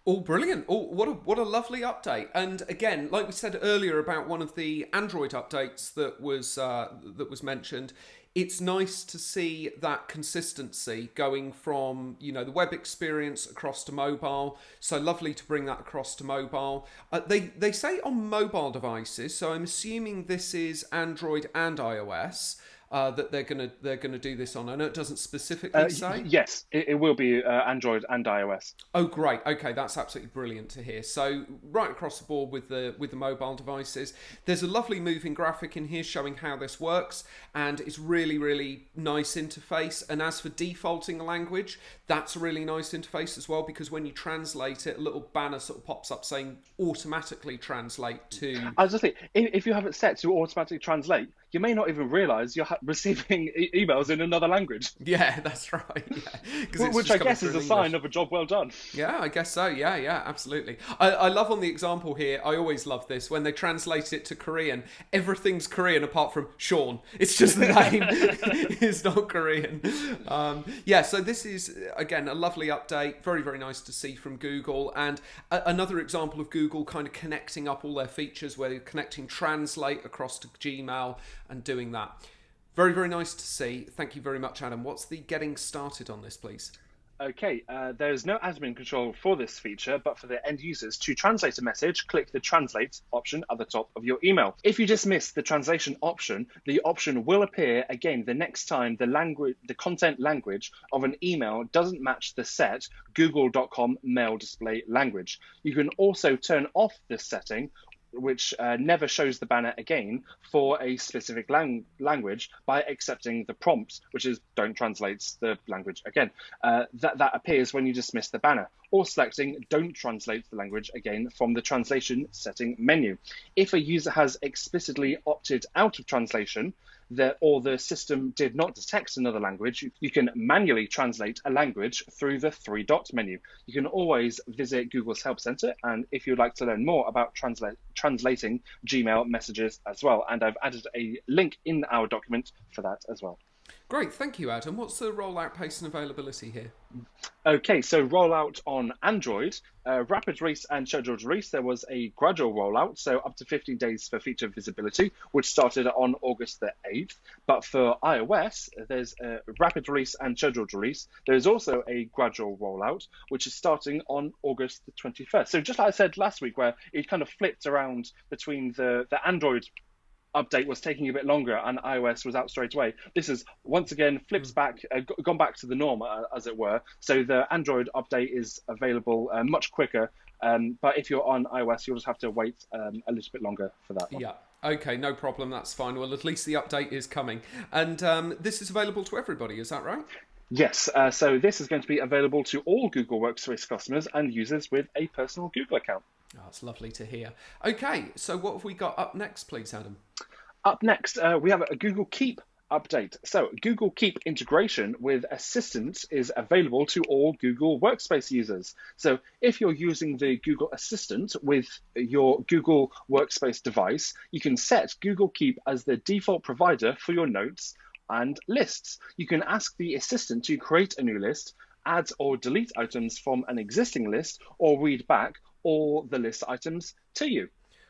Oh, brilliant. Oh, what a lovely update. And again, like we said earlier about one of the Android updates that was mentioned, it's nice to see that consistency going from, the web experience across to mobile. So lovely to bring that across to mobile. They say on mobile devices, so I'm assuming this is Android and iOS. That they're gonna do this on. I know it doesn't specifically say. Yes, it will be Android and iOS. Oh, great. Okay, that's absolutely brilliant to hear. So right across the board with the mobile devices, there's a lovely moving graphic in here showing how this works, and it's really, really nice interface. And as for defaulting a language, that's a really nice interface as well, because when you translate it, a little banner sort of pops up saying automatically translate to. I was just thinking, if you have it set to automatically translate, you may not even realize you're receiving emails in another language, Yeah, that's right. Yeah, because it's which just I coming guess through is in a English. sign of a job well done. Yeah, I guess so. Yeah, yeah, absolutely. I love on the example here, I always love this, when they translate it to Korean, everything's Korean apart from Sean. It's just the name is not Korean. Yeah, so this is, again, a lovely update. Very, very nice to see from Google. And another example of Google kind of connecting up all their features, where you're connecting Translate across to Gmail and doing that. Very, very nice to see. Thank you very much, Adam. What's the getting started on this, please? Okay, there's no admin control for this feature, but for the end users to translate a message, click the translate option at the top of your email. If you dismiss the translation option, the option will appear again the next time the content language of an email doesn't match the set google.com mail display language. You can also turn off this setting, which never shows the banner again for a specific language, by accepting the prompt, which is don't translate the language again. That appears when you dismiss the banner, or selecting don't translate the language again from the translation setting menu. If a user has explicitly opted out of translation, or the system did not detect another language, you can manually translate a language through the three dot menu. You can always visit Google's Help Center, and if you'd like to learn more about translating Gmail messages as well, and I've added a link in our document for that as well. Great, thank you, Adam. What's the rollout pace and availability here? Okay, so rollout on Android, rapid release and scheduled release, there was a gradual rollout, so up to 15 days for feature visibility, which started on August the 8th. But for iOS, there's a rapid release and scheduled release. There's also a gradual rollout, which is starting on August the 21st. So just like I said last week, where it kind of flipped around between the Android update was taking a bit longer and iOS was out straight away. This is once again flips back, gone back to the norm, as it were. So the Android update is available much quicker. But if you're on iOS, you'll just have to wait a little bit longer for that one. Yeah. Okay, no problem. That's fine. Well, at least the update is coming. And this is available to everybody. Is that right? Yes, so this is going to be available to all Google Workspace customers and users with a personal Google account. Oh, it's lovely to hear. Okay, so what have we got up next, please, Adam? Up next, we have a Google Keep update. So Google Keep integration with Assistant is available to all Google Workspace users. So if you're using the Google Assistant with your Google Workspace device, you can set Google Keep as the default provider for your notes and lists. You can ask the Assistant to create a new list, add or delete items from an existing list, or read back all the list items to you.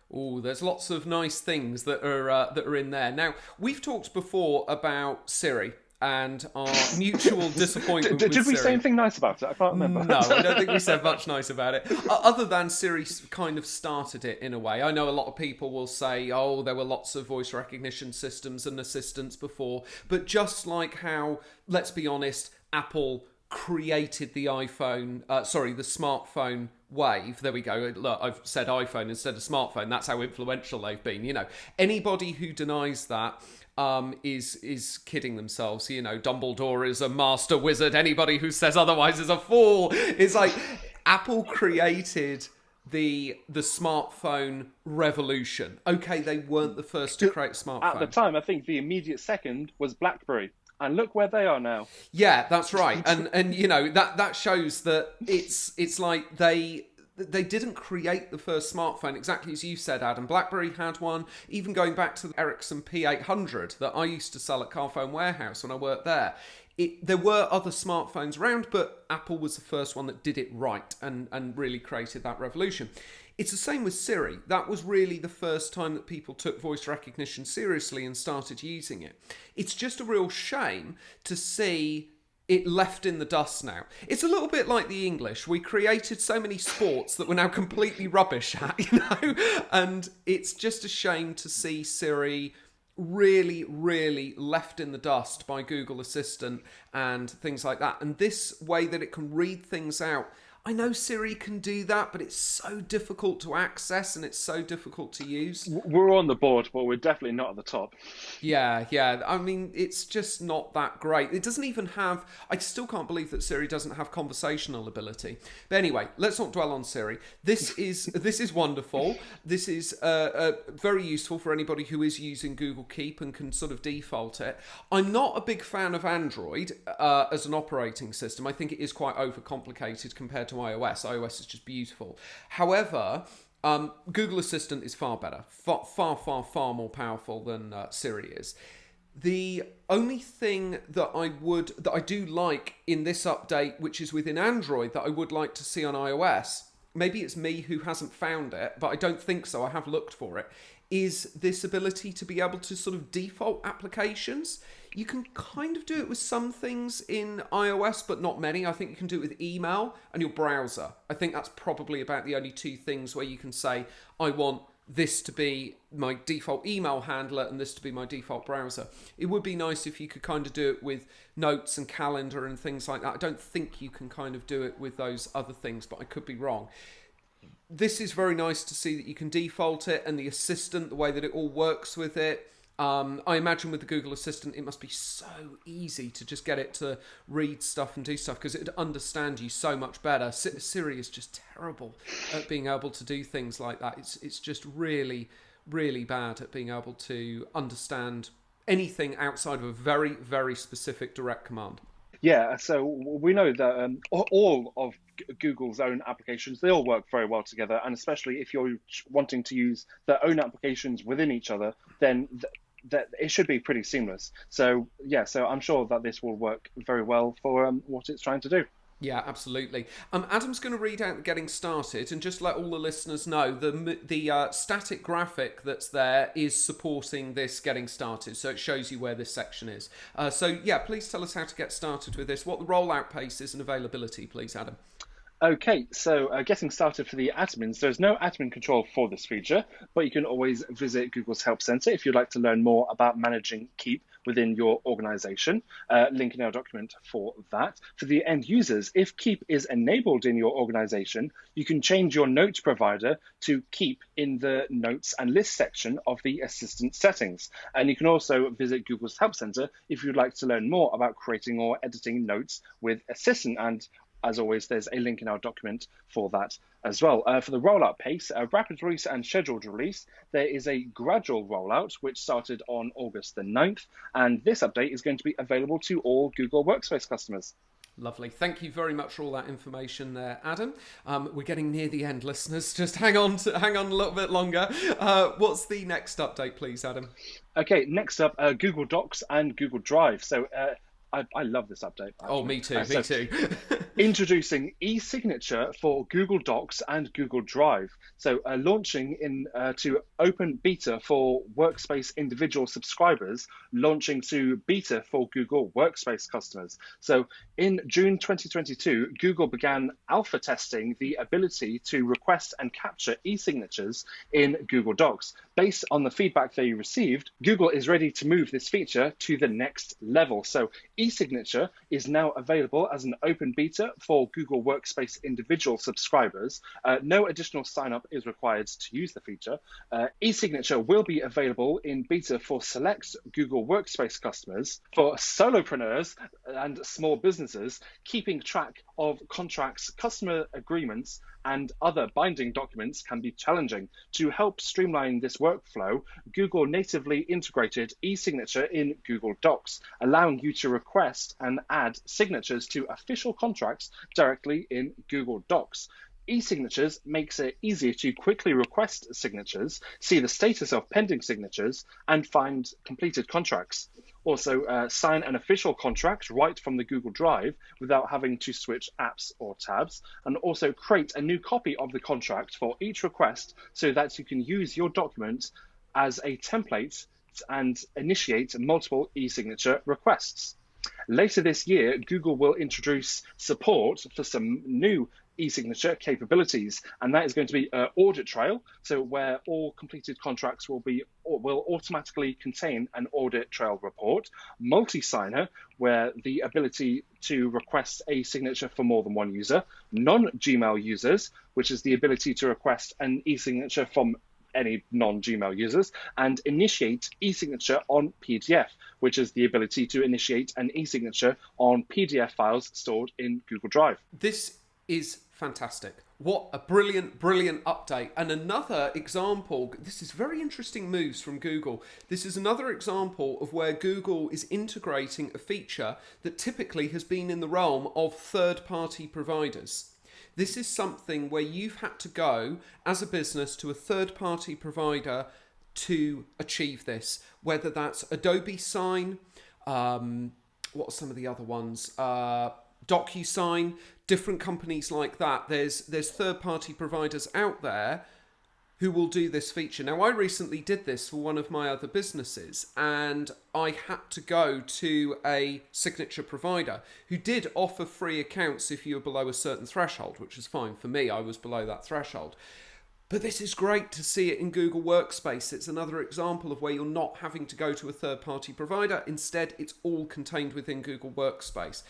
Oh, there's lots of nice things that are in there. Now, we've talked before about Siri and our mutual disappointment with Did we Siri. say anything nice about it? I can't remember. No, I don't think we said much nice about it. Other than Siri kind of started it in a way. I know a lot of people will say, oh, there were lots of voice recognition systems and assistants before. But just like how, let's be honest, Apple created the the smartphone wave. There we go. Look, I've said iPhone instead of smartphone. That's how influential they've been. You know, anybody who denies that is kidding themselves. You know, Dumbledore is a master wizard. Anybody who says otherwise is a fool. It's like Apple created the smartphone revolution. Okay, they weren't the first to create a smartphone. At the time, I think the immediate second was BlackBerry. And look where they are now. Yeah, that's right. And you know, that shows that it's like they didn't create the first smartphone, exactly as you said, Adam. BlackBerry had one, even going back to the Ericsson P800 that I used to sell at Carphone Warehouse when I worked there. There were other smartphones around, but Apple was the first one that did it right and really created that revolution. It's the same with Siri. That was really the first time that people took voice recognition seriously and started using it. It's just a real shame to see it left in the dust now. It's a little bit like the English. We created so many sports that we're now completely rubbish at, you know? And it's just a shame to see Siri really, really left in the dust by Google Assistant and things like that. And this way that it can read things out, I know Siri can do that, but it's so difficult to access and it's so difficult to use. We're on the board, but we're definitely not at the top. Yeah, yeah. I mean, it's just not that great. It doesn't even have. I still can't believe that Siri doesn't have conversational ability. But anyway, let's not dwell on Siri. This is wonderful. This is very useful for anybody who is using Google Keep and can sort of default it. I'm not a big fan of Android as an operating system. I think it is quite overcomplicated compared to iOS. iOS is just beautiful. However, Google Assistant is far better, far more powerful than Siri is. The only thing that I do like in this update, which is within Android, that I would like to see on iOS, maybe it's me who hasn't found it, but I don't think so. I have looked for it. Is this ability to be able to sort of default applications? You can kind of do it with some things in iOS, but not many. I think you can do it with email and your browser. I think that's probably about the only two things where you can say, I want this to be my default email handler and this to be my default browser. It would be nice if you could kind of do it with notes and calendar and things like that. I don't think you can kind of do it with those other things, but I could be wrong. This is very nice to see that you can default it, and the assistant, the way that it all works with it. I imagine with the Google Assistant, it must be so easy to just get it to read stuff and do stuff because it would understand you so much better. Siri is just terrible at being able to do things like that. It's just really, really bad at being able to understand anything outside of a very, very specific direct command. Yeah, so we know that all of Google's own applications, they all work very well together, and especially if you're wanting to use their own applications within each other, then that it should be pretty seamless. So yeah, so I'm sure that this will work very well for what it's trying to do. Yeah, absolutely. Adam's going to read out the getting started and just let all the listeners know the static graphic that's there is supporting this getting started, so it shows you where this section is. So yeah, please tell us how to get started with this, what the rollout pace is and availability, please, Adam. Okay, so getting started for the admins, there's no admin control for this feature, but you can always visit Google's Help Center if you'd like to learn more about managing Keep within your organization. Link in our document for that. For the end users, if Keep is enabled in your organization, you can change your note provider to Keep in the Notes and List section of the Assistant settings. And you can also visit Google's Help Center if you'd like to learn more about creating or editing notes with Assistant. And as always, there's a link in our document for that as well. For the rollout pace, a rapid release and scheduled release, there is a gradual rollout, which started on August the 9th, and this update is going to be available to all Google Workspace customers. Lovely. Thank you very much for all that information there, Adam. We're getting near the end, listeners. Just hang on a little bit longer. What's the next update, please, Adam? Okay, next up, Google Docs and Google Drive. So I love this update. Actually. Oh, me too. Me too. Introducing e-signature for Google Docs and Google Drive. So launching to open beta for Workspace individual subscribers, launching to beta for Google Workspace customers. So in June 2022, Google began alpha testing the ability to request and capture e-signatures in Google Docs. Based on the feedback they received, Google is ready to move this feature to the next level. So e-signature is now available as an open beta for Google Workspace individual subscribers. No additional sign-up is required to use the feature. E-signature will be available in beta for select Google Workspace customers. For solopreneurs and small businesses, keeping track of contracts, customer agreements, and other binding documents can be challenging. To help streamline this workflow, Google natively integrated e-signature in Google Docs, allowing you to request and add signatures to official contracts directly in Google Docs. E-signatures makes it easier to quickly request signatures, see the status of pending signatures, and find completed contracts. Also, sign an official contract right from the Google Drive without having to switch apps or tabs, and also create a new copy of the contract for each request so that you can use your document as a template and initiate multiple e-signature requests. Later this year, Google will introduce support for some new e-signature capabilities, and that is going to be audit trail, so where all completed contracts will automatically contain an audit trail report, multi-signer, where the ability to request a signature for more than one user, non-Gmail users, which is the ability to request an e-signature from any non-Gmail users, and initiate e-signature on PDF, which is the ability to initiate an e-signature on PDF files stored in Google Drive. This is fantastic. What a brilliant, brilliant update. And another example, this is very interesting moves from Google. This is another example of where Google is integrating a feature that typically has been in the realm of third-party providers. This is something where you've had to go as a business to a third-party provider to achieve this, whether that's Adobe Sign, what are some of the other ones? DocuSign, different companies like that. There's third-party providers out there who will do this feature. Now, I recently did this for one of my other businesses, and I had to go to a signature provider who did offer free accounts if you were below a certain threshold, which is fine. For me, I was below that threshold. But this is great to see it in Google Workspace. It's another example of where you're not having to go to a third-party provider. Instead, it's all contained within Google Workspace.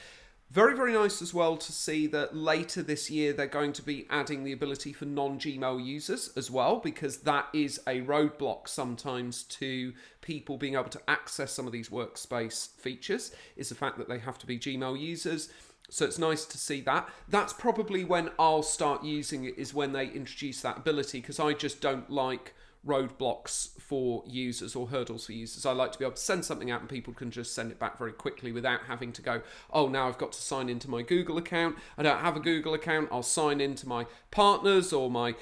Very, very nice as well to see that later this year they're going to be adding the ability for non-Gmail users as well, because that is a roadblock sometimes to people being able to access some of these workspace features, is the fact that they have to be Gmail users. So it's nice to see that. That's probably when I'll start using it, is when they introduce that ability, because I just don't like roadblocks for users or hurdles for users. I like to be able to send something out and people can just send it back very quickly without having to go, oh, now I've got to sign into my Google account. I don't have a Google account. I'll sign into my partner's or my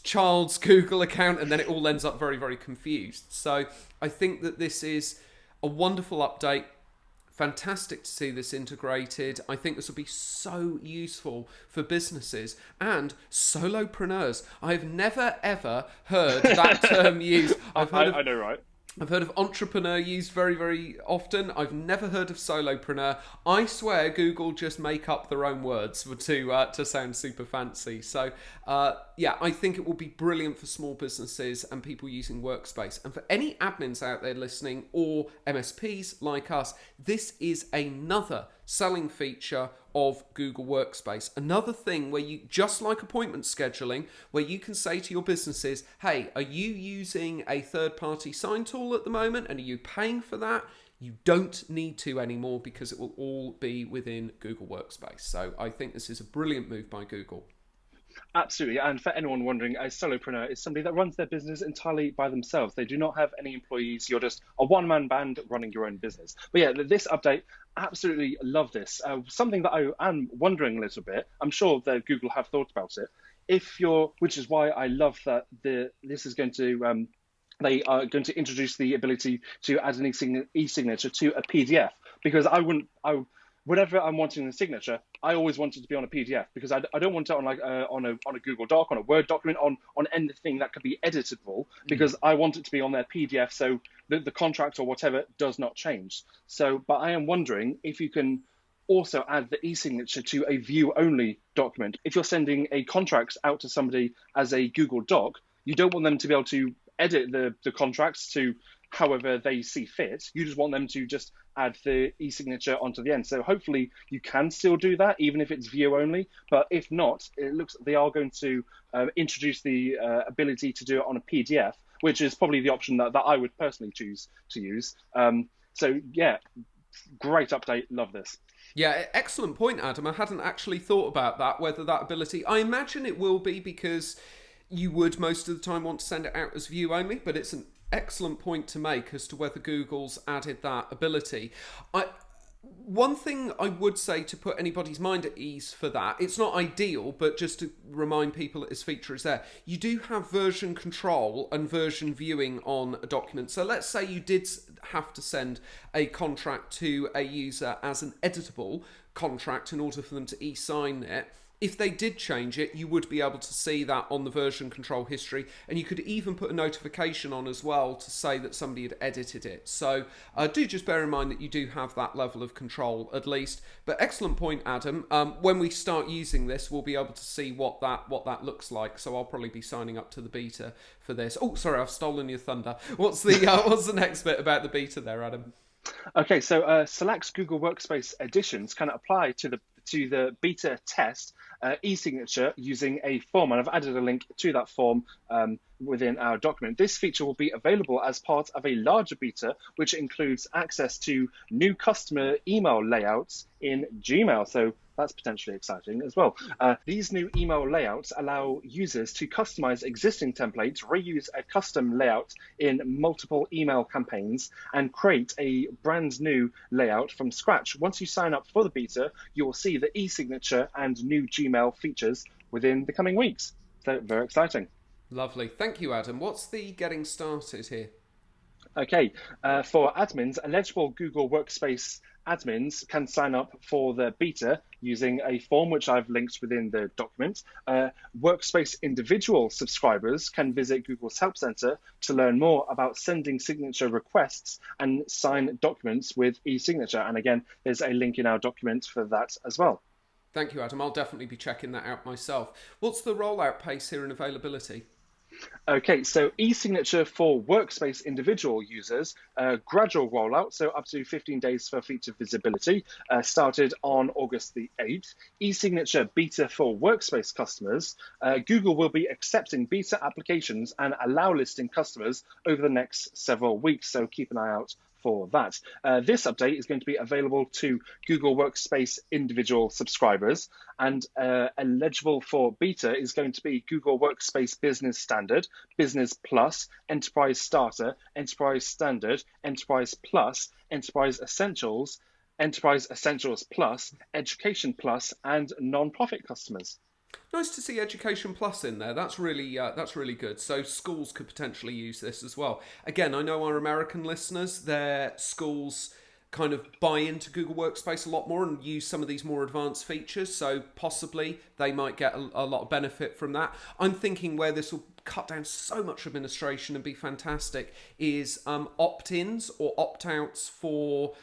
child's Google account, and then it all ends up very, very confused. So I think that this is a wonderful update. Fantastic to see this integrated. I think this will be so useful for businesses and solopreneurs. I've never ever heard that term used. I know, right? I've heard of entrepreneur used very, very often. I've never heard of solopreneur. I swear Google just make up their own words to sound super fancy. So, yeah, I think it will be brilliant for small businesses and people using Workspace. And for any admins out there listening or MSPs like us, this is another selling feature of Google Workspace. Another thing where you, just like appointment scheduling, where you can say to your businesses, hey, are you using a third-party sign tool at the moment and are you paying for that? You don't need to anymore because it will all be within Google Workspace. So I think this is a brilliant move by Google. Absolutely. And for anyone wondering, a solopreneur is somebody that runs their business entirely by themselves. They do not have any employees. You're just a one-man band running your own business. But yeah, this update, absolutely love this. Something that I am wondering a little bit, I'm sure that Google have thought about it. Which is why I love that this is going to, they are going to introduce the ability to add an e-signature to a PDF, because whenever I'm wanting a signature, I always want it to be on a PDF, because I don't want it on on a Google Doc, on a Word document, on anything that could be editable, because I want it to be on their PDF, so the contract or whatever does not change. But I am wondering if you can also add the e-signature to a view-only document. If you're sending a contract out to somebody as a Google Doc, you don't want them to be able to edit the contracts to however they see fit. You just want them to just add the e-signature onto the end. So hopefully you can still do that, even if it's view only. But if not, it looks like they are going to introduce the ability to do it on a PDF, which is probably the option that I would personally choose to use. So yeah, great update. Love this. Yeah, excellent point, Adam. I hadn't actually thought about that, whether that ability... I imagine it will be, because you would most of the time want to send it out as view only, but it's an excellent point to make as to whether Google's added that ability. One thing I would say to put anybody's mind at ease for that, it's not ideal, but just to remind people that this feature is there, you do have version control and version viewing on a document. So let's say you did have to send a contract to a user as an editable contract in order for them to e-sign it. If they did change it, you would be able to see that on the version control history, and you could even put a notification on as well to say that somebody had edited it. So do just bear in mind that you do have that level of control at least. But excellent point, Adam. When we start using this, we'll be able to see what that looks like. So I'll probably be signing up to the beta for this. Oh, sorry, I've stolen your thunder. What's the next bit about the beta there, Adam? Okay, so select Google Workspace editions can apply to the beta test e-signature using a form, and I've added a link to that form within our document. This feature will be available as part of a larger beta, which includes access to new customer email layouts in Gmail. So that's potentially exciting as well. These new email layouts allow users to customize existing templates, reuse a custom layout in multiple email campaigns, and create a brand new layout from scratch. Once you sign up for the beta, you'll see the e-signature and new Gmail features within the coming weeks. So very exciting. Lovely. Thank you, Adam. What's the getting started here? Okay, for admins, eligible Google Workspace admins can sign up for the beta using a form which I've linked within the document. Workspace individual subscribers can visit Google's Help Center to learn more about sending signature requests and sign documents with e-signature. And again, there's a link in our document for that as well. Thank you, Adam. I'll definitely be checking that out myself. What's the rollout pace here and availability? Okay, so e-signature for Workspace individual users, gradual rollout, so up to 15 days for feature visibility, started on August the 8th. E-signature beta for Workspace customers, Google will be accepting beta applications and allow listing customers over the next several weeks, so keep an eye out for that. This update is going to be available to Google Workspace individual subscribers, and eligible for beta is going to be Google Workspace Business Standard, Business Plus, Enterprise Starter, Enterprise Standard, Enterprise Plus, Enterprise Essentials, Enterprise Essentials Plus, Education Plus, and non-profit customers. Nice to see Education Plus in there. That's really good. So schools could potentially use this as well. Again, I know our American listeners, their schools kind of buy into Google Workspace a lot more and use some of these more advanced features. So possibly they might get a lot of benefit from that. I'm thinking where this will cut down so much administration and be fantastic is opt-ins or opt-outs for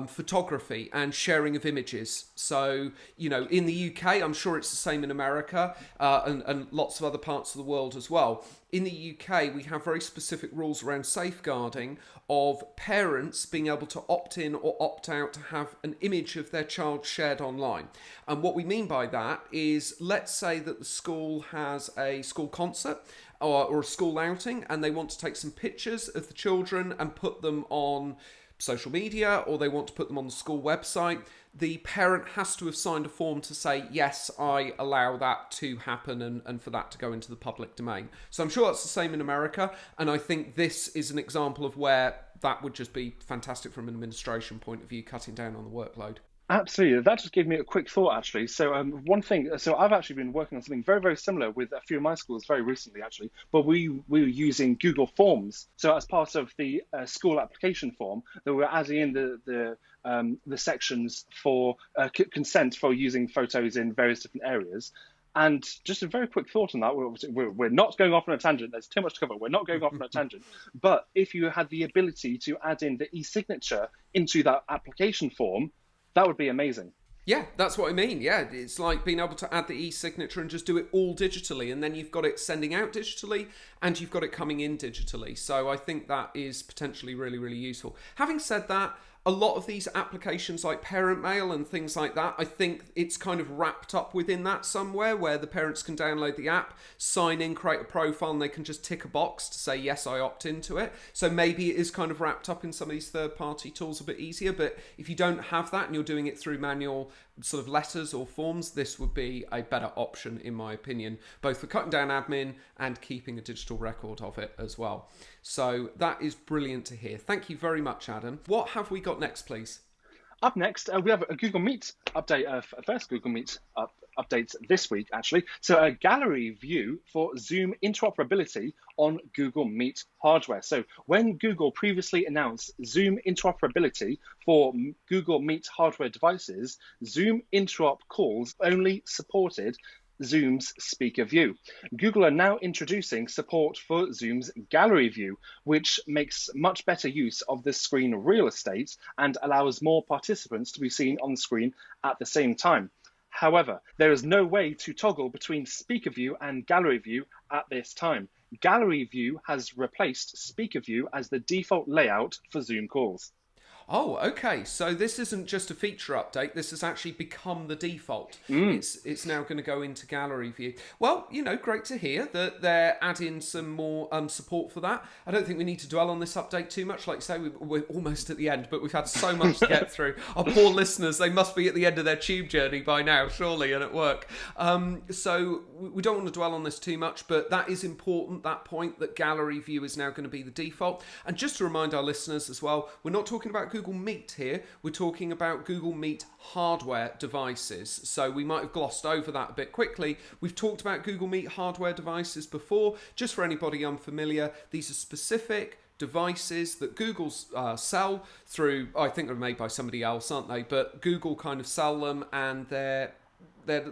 photography and sharing of images. So, in the UK, I'm sure it's the same in America and lots of other parts of the world as well. In the UK, we have very specific rules around safeguarding of parents being able to opt in or opt out to have an image of their child shared online. And what we mean by that is, let's say that the school has a school concert or a school outing and they want to take some pictures of the children and put them on social media, or they want to put them on the school website. The parent has to have signed a form to say, yes, I allow that to happen and for that to go into the public domain. So I'm sure that's the same in America, and I think this is an example of where that would just be fantastic from an administration point of view, cutting down on the workload. Absolutely. That just gave me a quick thought, actually. So one thing, so I've actually been working on something very, very similar with a few of my schools very recently, actually, but we were using Google Forms. So as part of the school application form, that we're adding in the sections for consent for using photos in various different areas. And just a very quick thought on that, we're not going off on a tangent, there's too much to cover, we're not going off on a tangent, but if you had the ability to add in the e-signature into that application form, that would be amazing. Yeah, that's what I mean. Yeah, it's like being able to add the e-signature and just do it all digitally, and then you've got it sending out digitally and you've got it coming in digitally. So I think that is potentially really, really useful. Having said that, a lot of these applications like parent mail and things like that, I think it's kind of wrapped up within that somewhere where the parents can download the app, sign in, create a profile, and they can just tick a box to say, yes, I opt into it. So maybe it is kind of wrapped up in some of these third-party tools a bit easier. But if you don't have that and you're doing it through manual sort of letters or forms, this would be a better option, in my opinion, both for cutting down admin and keeping a digital record of it as well. So that is brilliant to hear. Thank you very much, Adam. What have we got next, please? Up next, we have a Google Meet update, first Google Meet update this week, actually. So a gallery view for Zoom interoperability on Google Meet hardware. So when Google previously announced Zoom interoperability for Google Meet hardware devices, Zoom interop calls only supported Zoom's speaker view. Google are now introducing support for Zoom's gallery view, which makes much better use of the screen real estate and allows more participants to be seen on the screen at the same time. However, there is no way to toggle between speaker view and gallery view at this time. Gallery view has replaced speaker view as the default layout for Zoom calls. Oh, okay. So this isn't just a feature update. This has actually become the default. It's now going to go into gallery view. Well, great to hear that they're adding some more support for that. I don't think we need to dwell on this update too much. Like you say, we're almost at the end, but we've had so much to get through. Our poor listeners, they must be at the end of their tube journey by now, surely, and at work. So we don't want to dwell on this too much, but that is important, that point, that gallery view is now going to be the default. And just to remind our listeners as well, we're not talking about Google Meet here, we're talking about Google Meet hardware devices. So we might have glossed over that a bit quickly. We've talked about Google Meet hardware devices before. Just for anybody unfamiliar, these are specific devices that Google sell through, I think they're made by somebody else, aren't they? But Google kind of sell them, and they're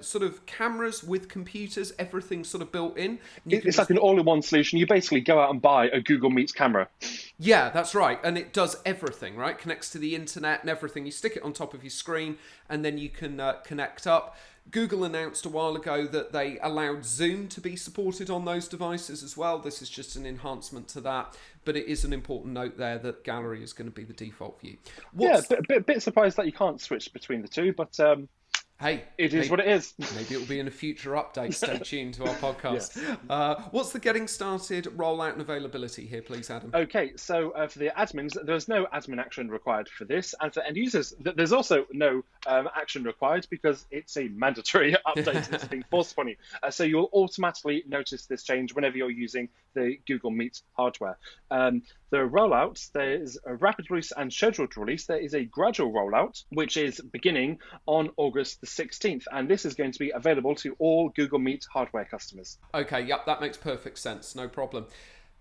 sort of cameras with computers, everything sort of built in. It's like an all-in-one solution. You basically go out and buy a Google Meet camera. Yeah, that's right. And it does everything, right? Connects to the internet and everything. You stick it on top of your screen and then you can connect up. Google announced a while ago that they allowed Zoom to be supported on those devices as well. This is just an enhancement to that. But it is an important note there that gallery is going to be the default view. Yeah, a bit surprised that you can't switch between the two, but... Hey, it is what it is. Maybe it will be in a future update. Stay tuned to our podcast. Yes. What's the getting started, rollout and availability here, please, Adam? Okay, so for the admins, there's no admin action required for this. And for end users, there's also no action required because it's a mandatory update that's being forced upon you. So you'll automatically notice this change whenever you're using the Google Meet hardware. The rollout, there is a rapid release and scheduled release. There is a gradual rollout, which is beginning on August the 16th. And this is going to be available to all Google Meet hardware customers. Okay, yep, that makes perfect sense. No problem.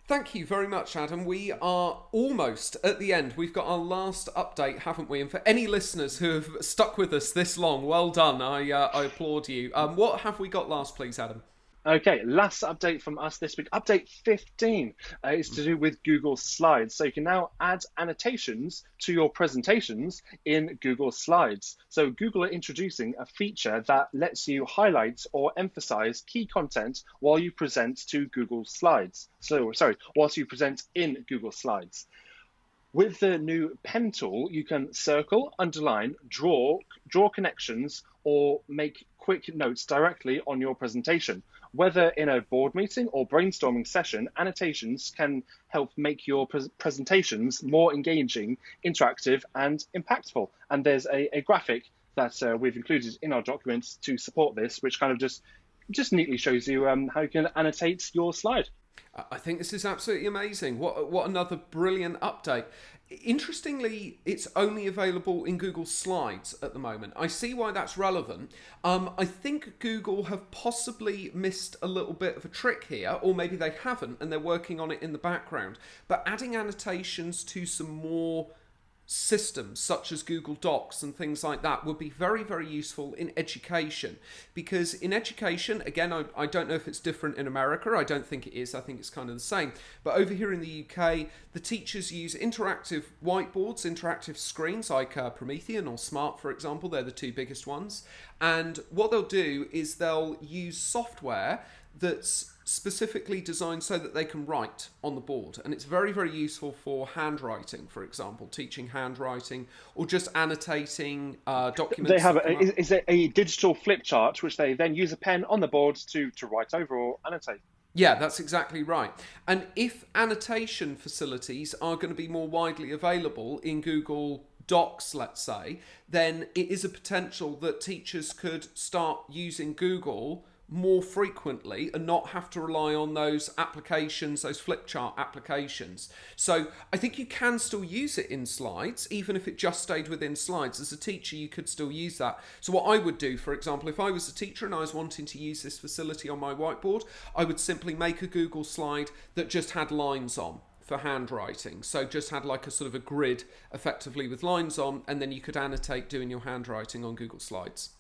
Thank you very much, Adam. We are almost at the end. We've got our last update, haven't we? And for any listeners who have stuck with us this long, well done. I applaud you. What have we got last, please, Adam? Okay, last update from us this week. Update 15 is to do with Google Slides. So you can now add annotations to your presentations in Google Slides. So Google are introducing a feature that lets you highlight or emphasize key content while you present to Google Slides. Whilst you present in Google Slides. With the new pen tool, you can circle, underline, draw connections, or make quick notes directly on your presentation. Whether in a board meeting or brainstorming session, annotations can help make your presentations more engaging, interactive, and impactful. And there's a graphic that we've included in our documents to support this, which kind of just neatly shows you how you can annotate your slide. I think this is absolutely amazing. What another brilliant update. Interestingly, it's only available in Google Slides at the moment. I see why that's relevant. I think Google have possibly missed a little bit of a trick here, or maybe they haven't, and they're working on it in the background. But adding annotations to some more systems such as Google Docs and things like that would be very, very useful in education, because in education, again, I don't know if it's different in America. I don't think it is. I think it's kind of the same. But over here in the UK, the teachers use interactive whiteboards, interactive screens like Promethean or Smart, for example. They're the two biggest ones. And what they'll do is they'll use software that's specifically designed so that they can write on the board. And it's very, very useful for handwriting, for example, teaching handwriting or just annotating documents. They have is it a digital flip chart, which they then use a pen on the board to write over or annotate? Yeah, that's exactly right. And if annotation facilities are going to be more widely available in Google Docs, let's say, then it is a potential that teachers could start using Google more frequently and not have to rely on those applications, those flip chart applications. So I think you can still use it in slides, even if it just stayed within slides. As a teacher, you could still use that. So what I would do, for example, if I was a teacher and I was wanting to use this facility on my whiteboard, I would simply make a Google slide that just had lines on for handwriting. So just had like a sort of a grid effectively with lines on, and then you could annotate doing your handwriting on Google Slides.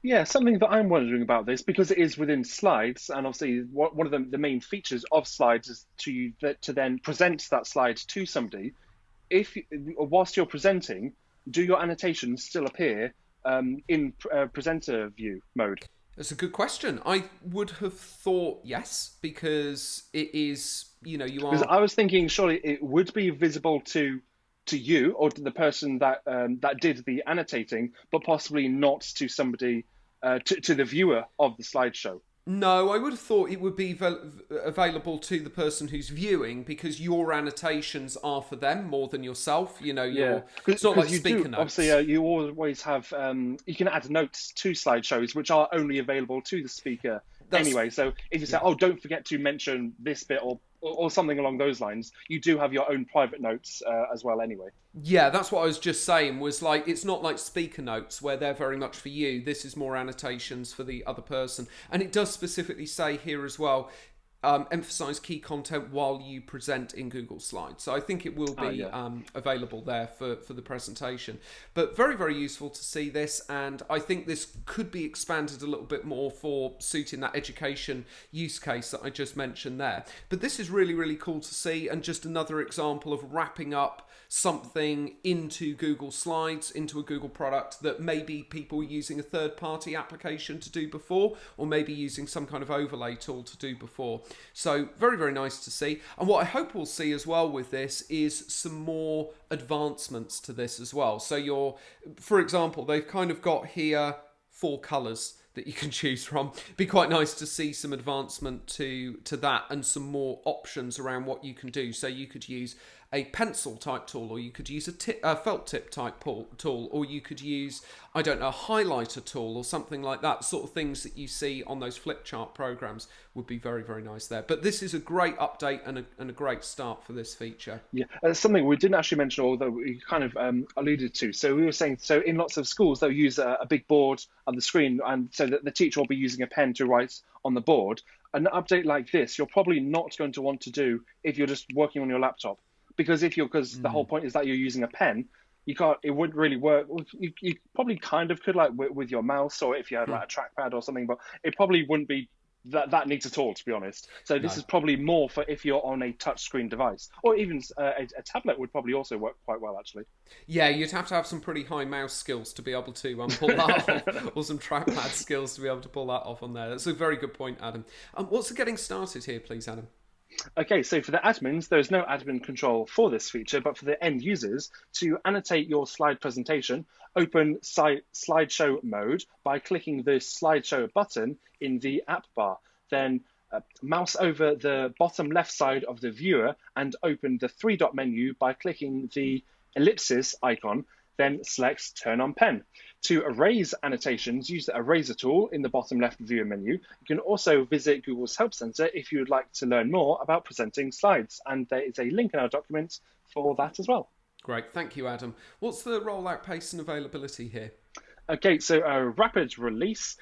Yeah, something that I'm wondering about this, because it is within slides, and obviously one of the main features of slides is to then present that slide to somebody. If whilst you're presenting, do your annotations still appear in presenter view mode? That's a good question. I would have thought yes, because it is, you know, you Because are. I was thinking surely it would be visible to you or to the person that that did the annotating, but possibly not to somebody to the viewer of the slideshow. No, I would have thought it would be available to the person who's viewing, because your annotations are for them more than yourself. You know, Yeah, it's not like you speaker do notes. obviously you always have you can add notes to slideshows which are only available to the speaker anyway. So if you say, oh, don't forget to mention this bit or something along those lines, you do have your own private notes as well anyway. Yeah, that's what I was just saying, was like, it's not like speaker notes where they're very much for you. This is more annotations for the other person. And it does specifically say here as well, emphasize key content while you present in Google Slides. So I think it will be available there for the presentation. But very, very useful to see this. And I think this could be expanded a little bit more for suiting that education use case that I just mentioned there. But this is really, really cool to see, and just another example of wrapping up something into Google Slides, into a Google product that maybe people were using a third-party application to do before, or maybe using some kind of overlay tool to do before. So very, very nice to see. And what I hope we'll see as well with this is some more advancements to this as well. So for example, they've kind of got here 4 colours that you can choose from. It'd be quite nice to see some advancement to that, and some more options around what you can do. So you could use a pencil type tool, or you could use a felt tip type tool, or you could use, I don't know, a highlighter tool or something like that. Sort of things that you see on those flip chart programs would be very, very nice there. But this is a great update and a great start for this feature. Yeah, something we didn't actually mention, although we kind of alluded to. So we were saying, so in lots of schools, they'll use a big board on the screen, and so that the teacher will be using a pen to write on the board. An update like this, you're probably not going to want to do if you're just working on your laptop, because the whole point is that you're using a pen. It wouldn't really work. You probably kind of could, like with your mouse, or if you had like a trackpad or something, but it probably wouldn't be that neat at all, to be honest. So this is probably more for if you're on a touchscreen device, or even a tablet would probably also work quite well, actually. Yeah, you'd have to have some pretty high mouse skills to be able to pull that off, or some trackpad skills to be able to pull that off on there. That's a very good point, Adam. What's the getting started here, please, Adam? Okay, so for the admins, there's no admin control for this feature, but for the end users, to annotate your slide presentation, open slideshow mode by clicking the slideshow button in the app bar. Then mouse over the bottom left side of the viewer and open the 3-dot menu by clicking the ellipsis icon, then select Turn on Pen. To erase annotations, use the Eraser tool in the bottom left viewer menu. You can also visit Google's Help Center if you would like to learn more about presenting slides, and there is a link in our document for that as well. Great, thank you, Adam. What's the rollout pace and availability here? Okay, so a rapid release,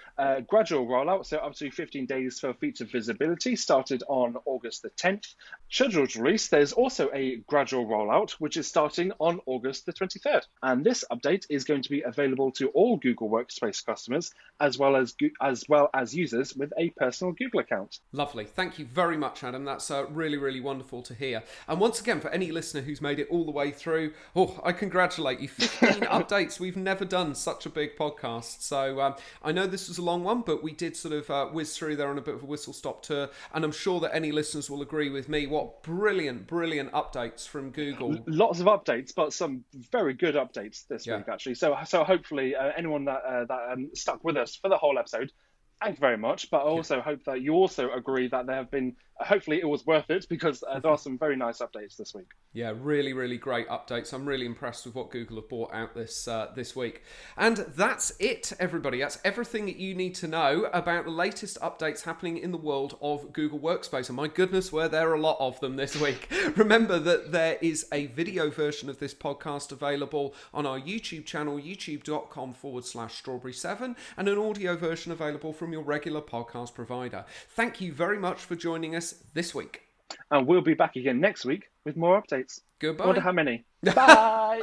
gradual rollout, so up to 15 days for feature visibility, started on August the 10th. Scheduled release, there's also a gradual rollout, which is starting on August the 23rd. And this update is going to be available to all Google Workspace customers, as well as users with a personal Google account. Lovely. Thank you very much, Adam. That's really, really wonderful to hear. And once again, for any listener who's made it all the way through, I congratulate you. 15 updates. We've never done such a big podcast. So I know this was a long one, but we did sort of whiz through there on a bit of a whistle-stop tour. And I'm sure that any listeners will agree with me. What brilliant, brilliant updates from Google. Lots of updates, but some very good updates this week, actually. So hopefully anyone that stuck with us for the whole episode, thank you very much. But I also hope that you also agree that there have been hopefully it was worth it, because there are some very nice updates this week. Yeah, really, really great updates. I'm really impressed with what Google have brought out this week. And that's it, everybody. That's everything that you need to know about the latest updates happening in the world of Google Workspace. And my goodness, were there a lot of them this week. Remember that there is a video version of this podcast available on our YouTube channel, youtube.com/strawberry7, and an audio version available from your regular podcast provider. Thank you very much for joining us this week. And we'll be back again next week with more updates. Goodbye. I wonder how many. Bye!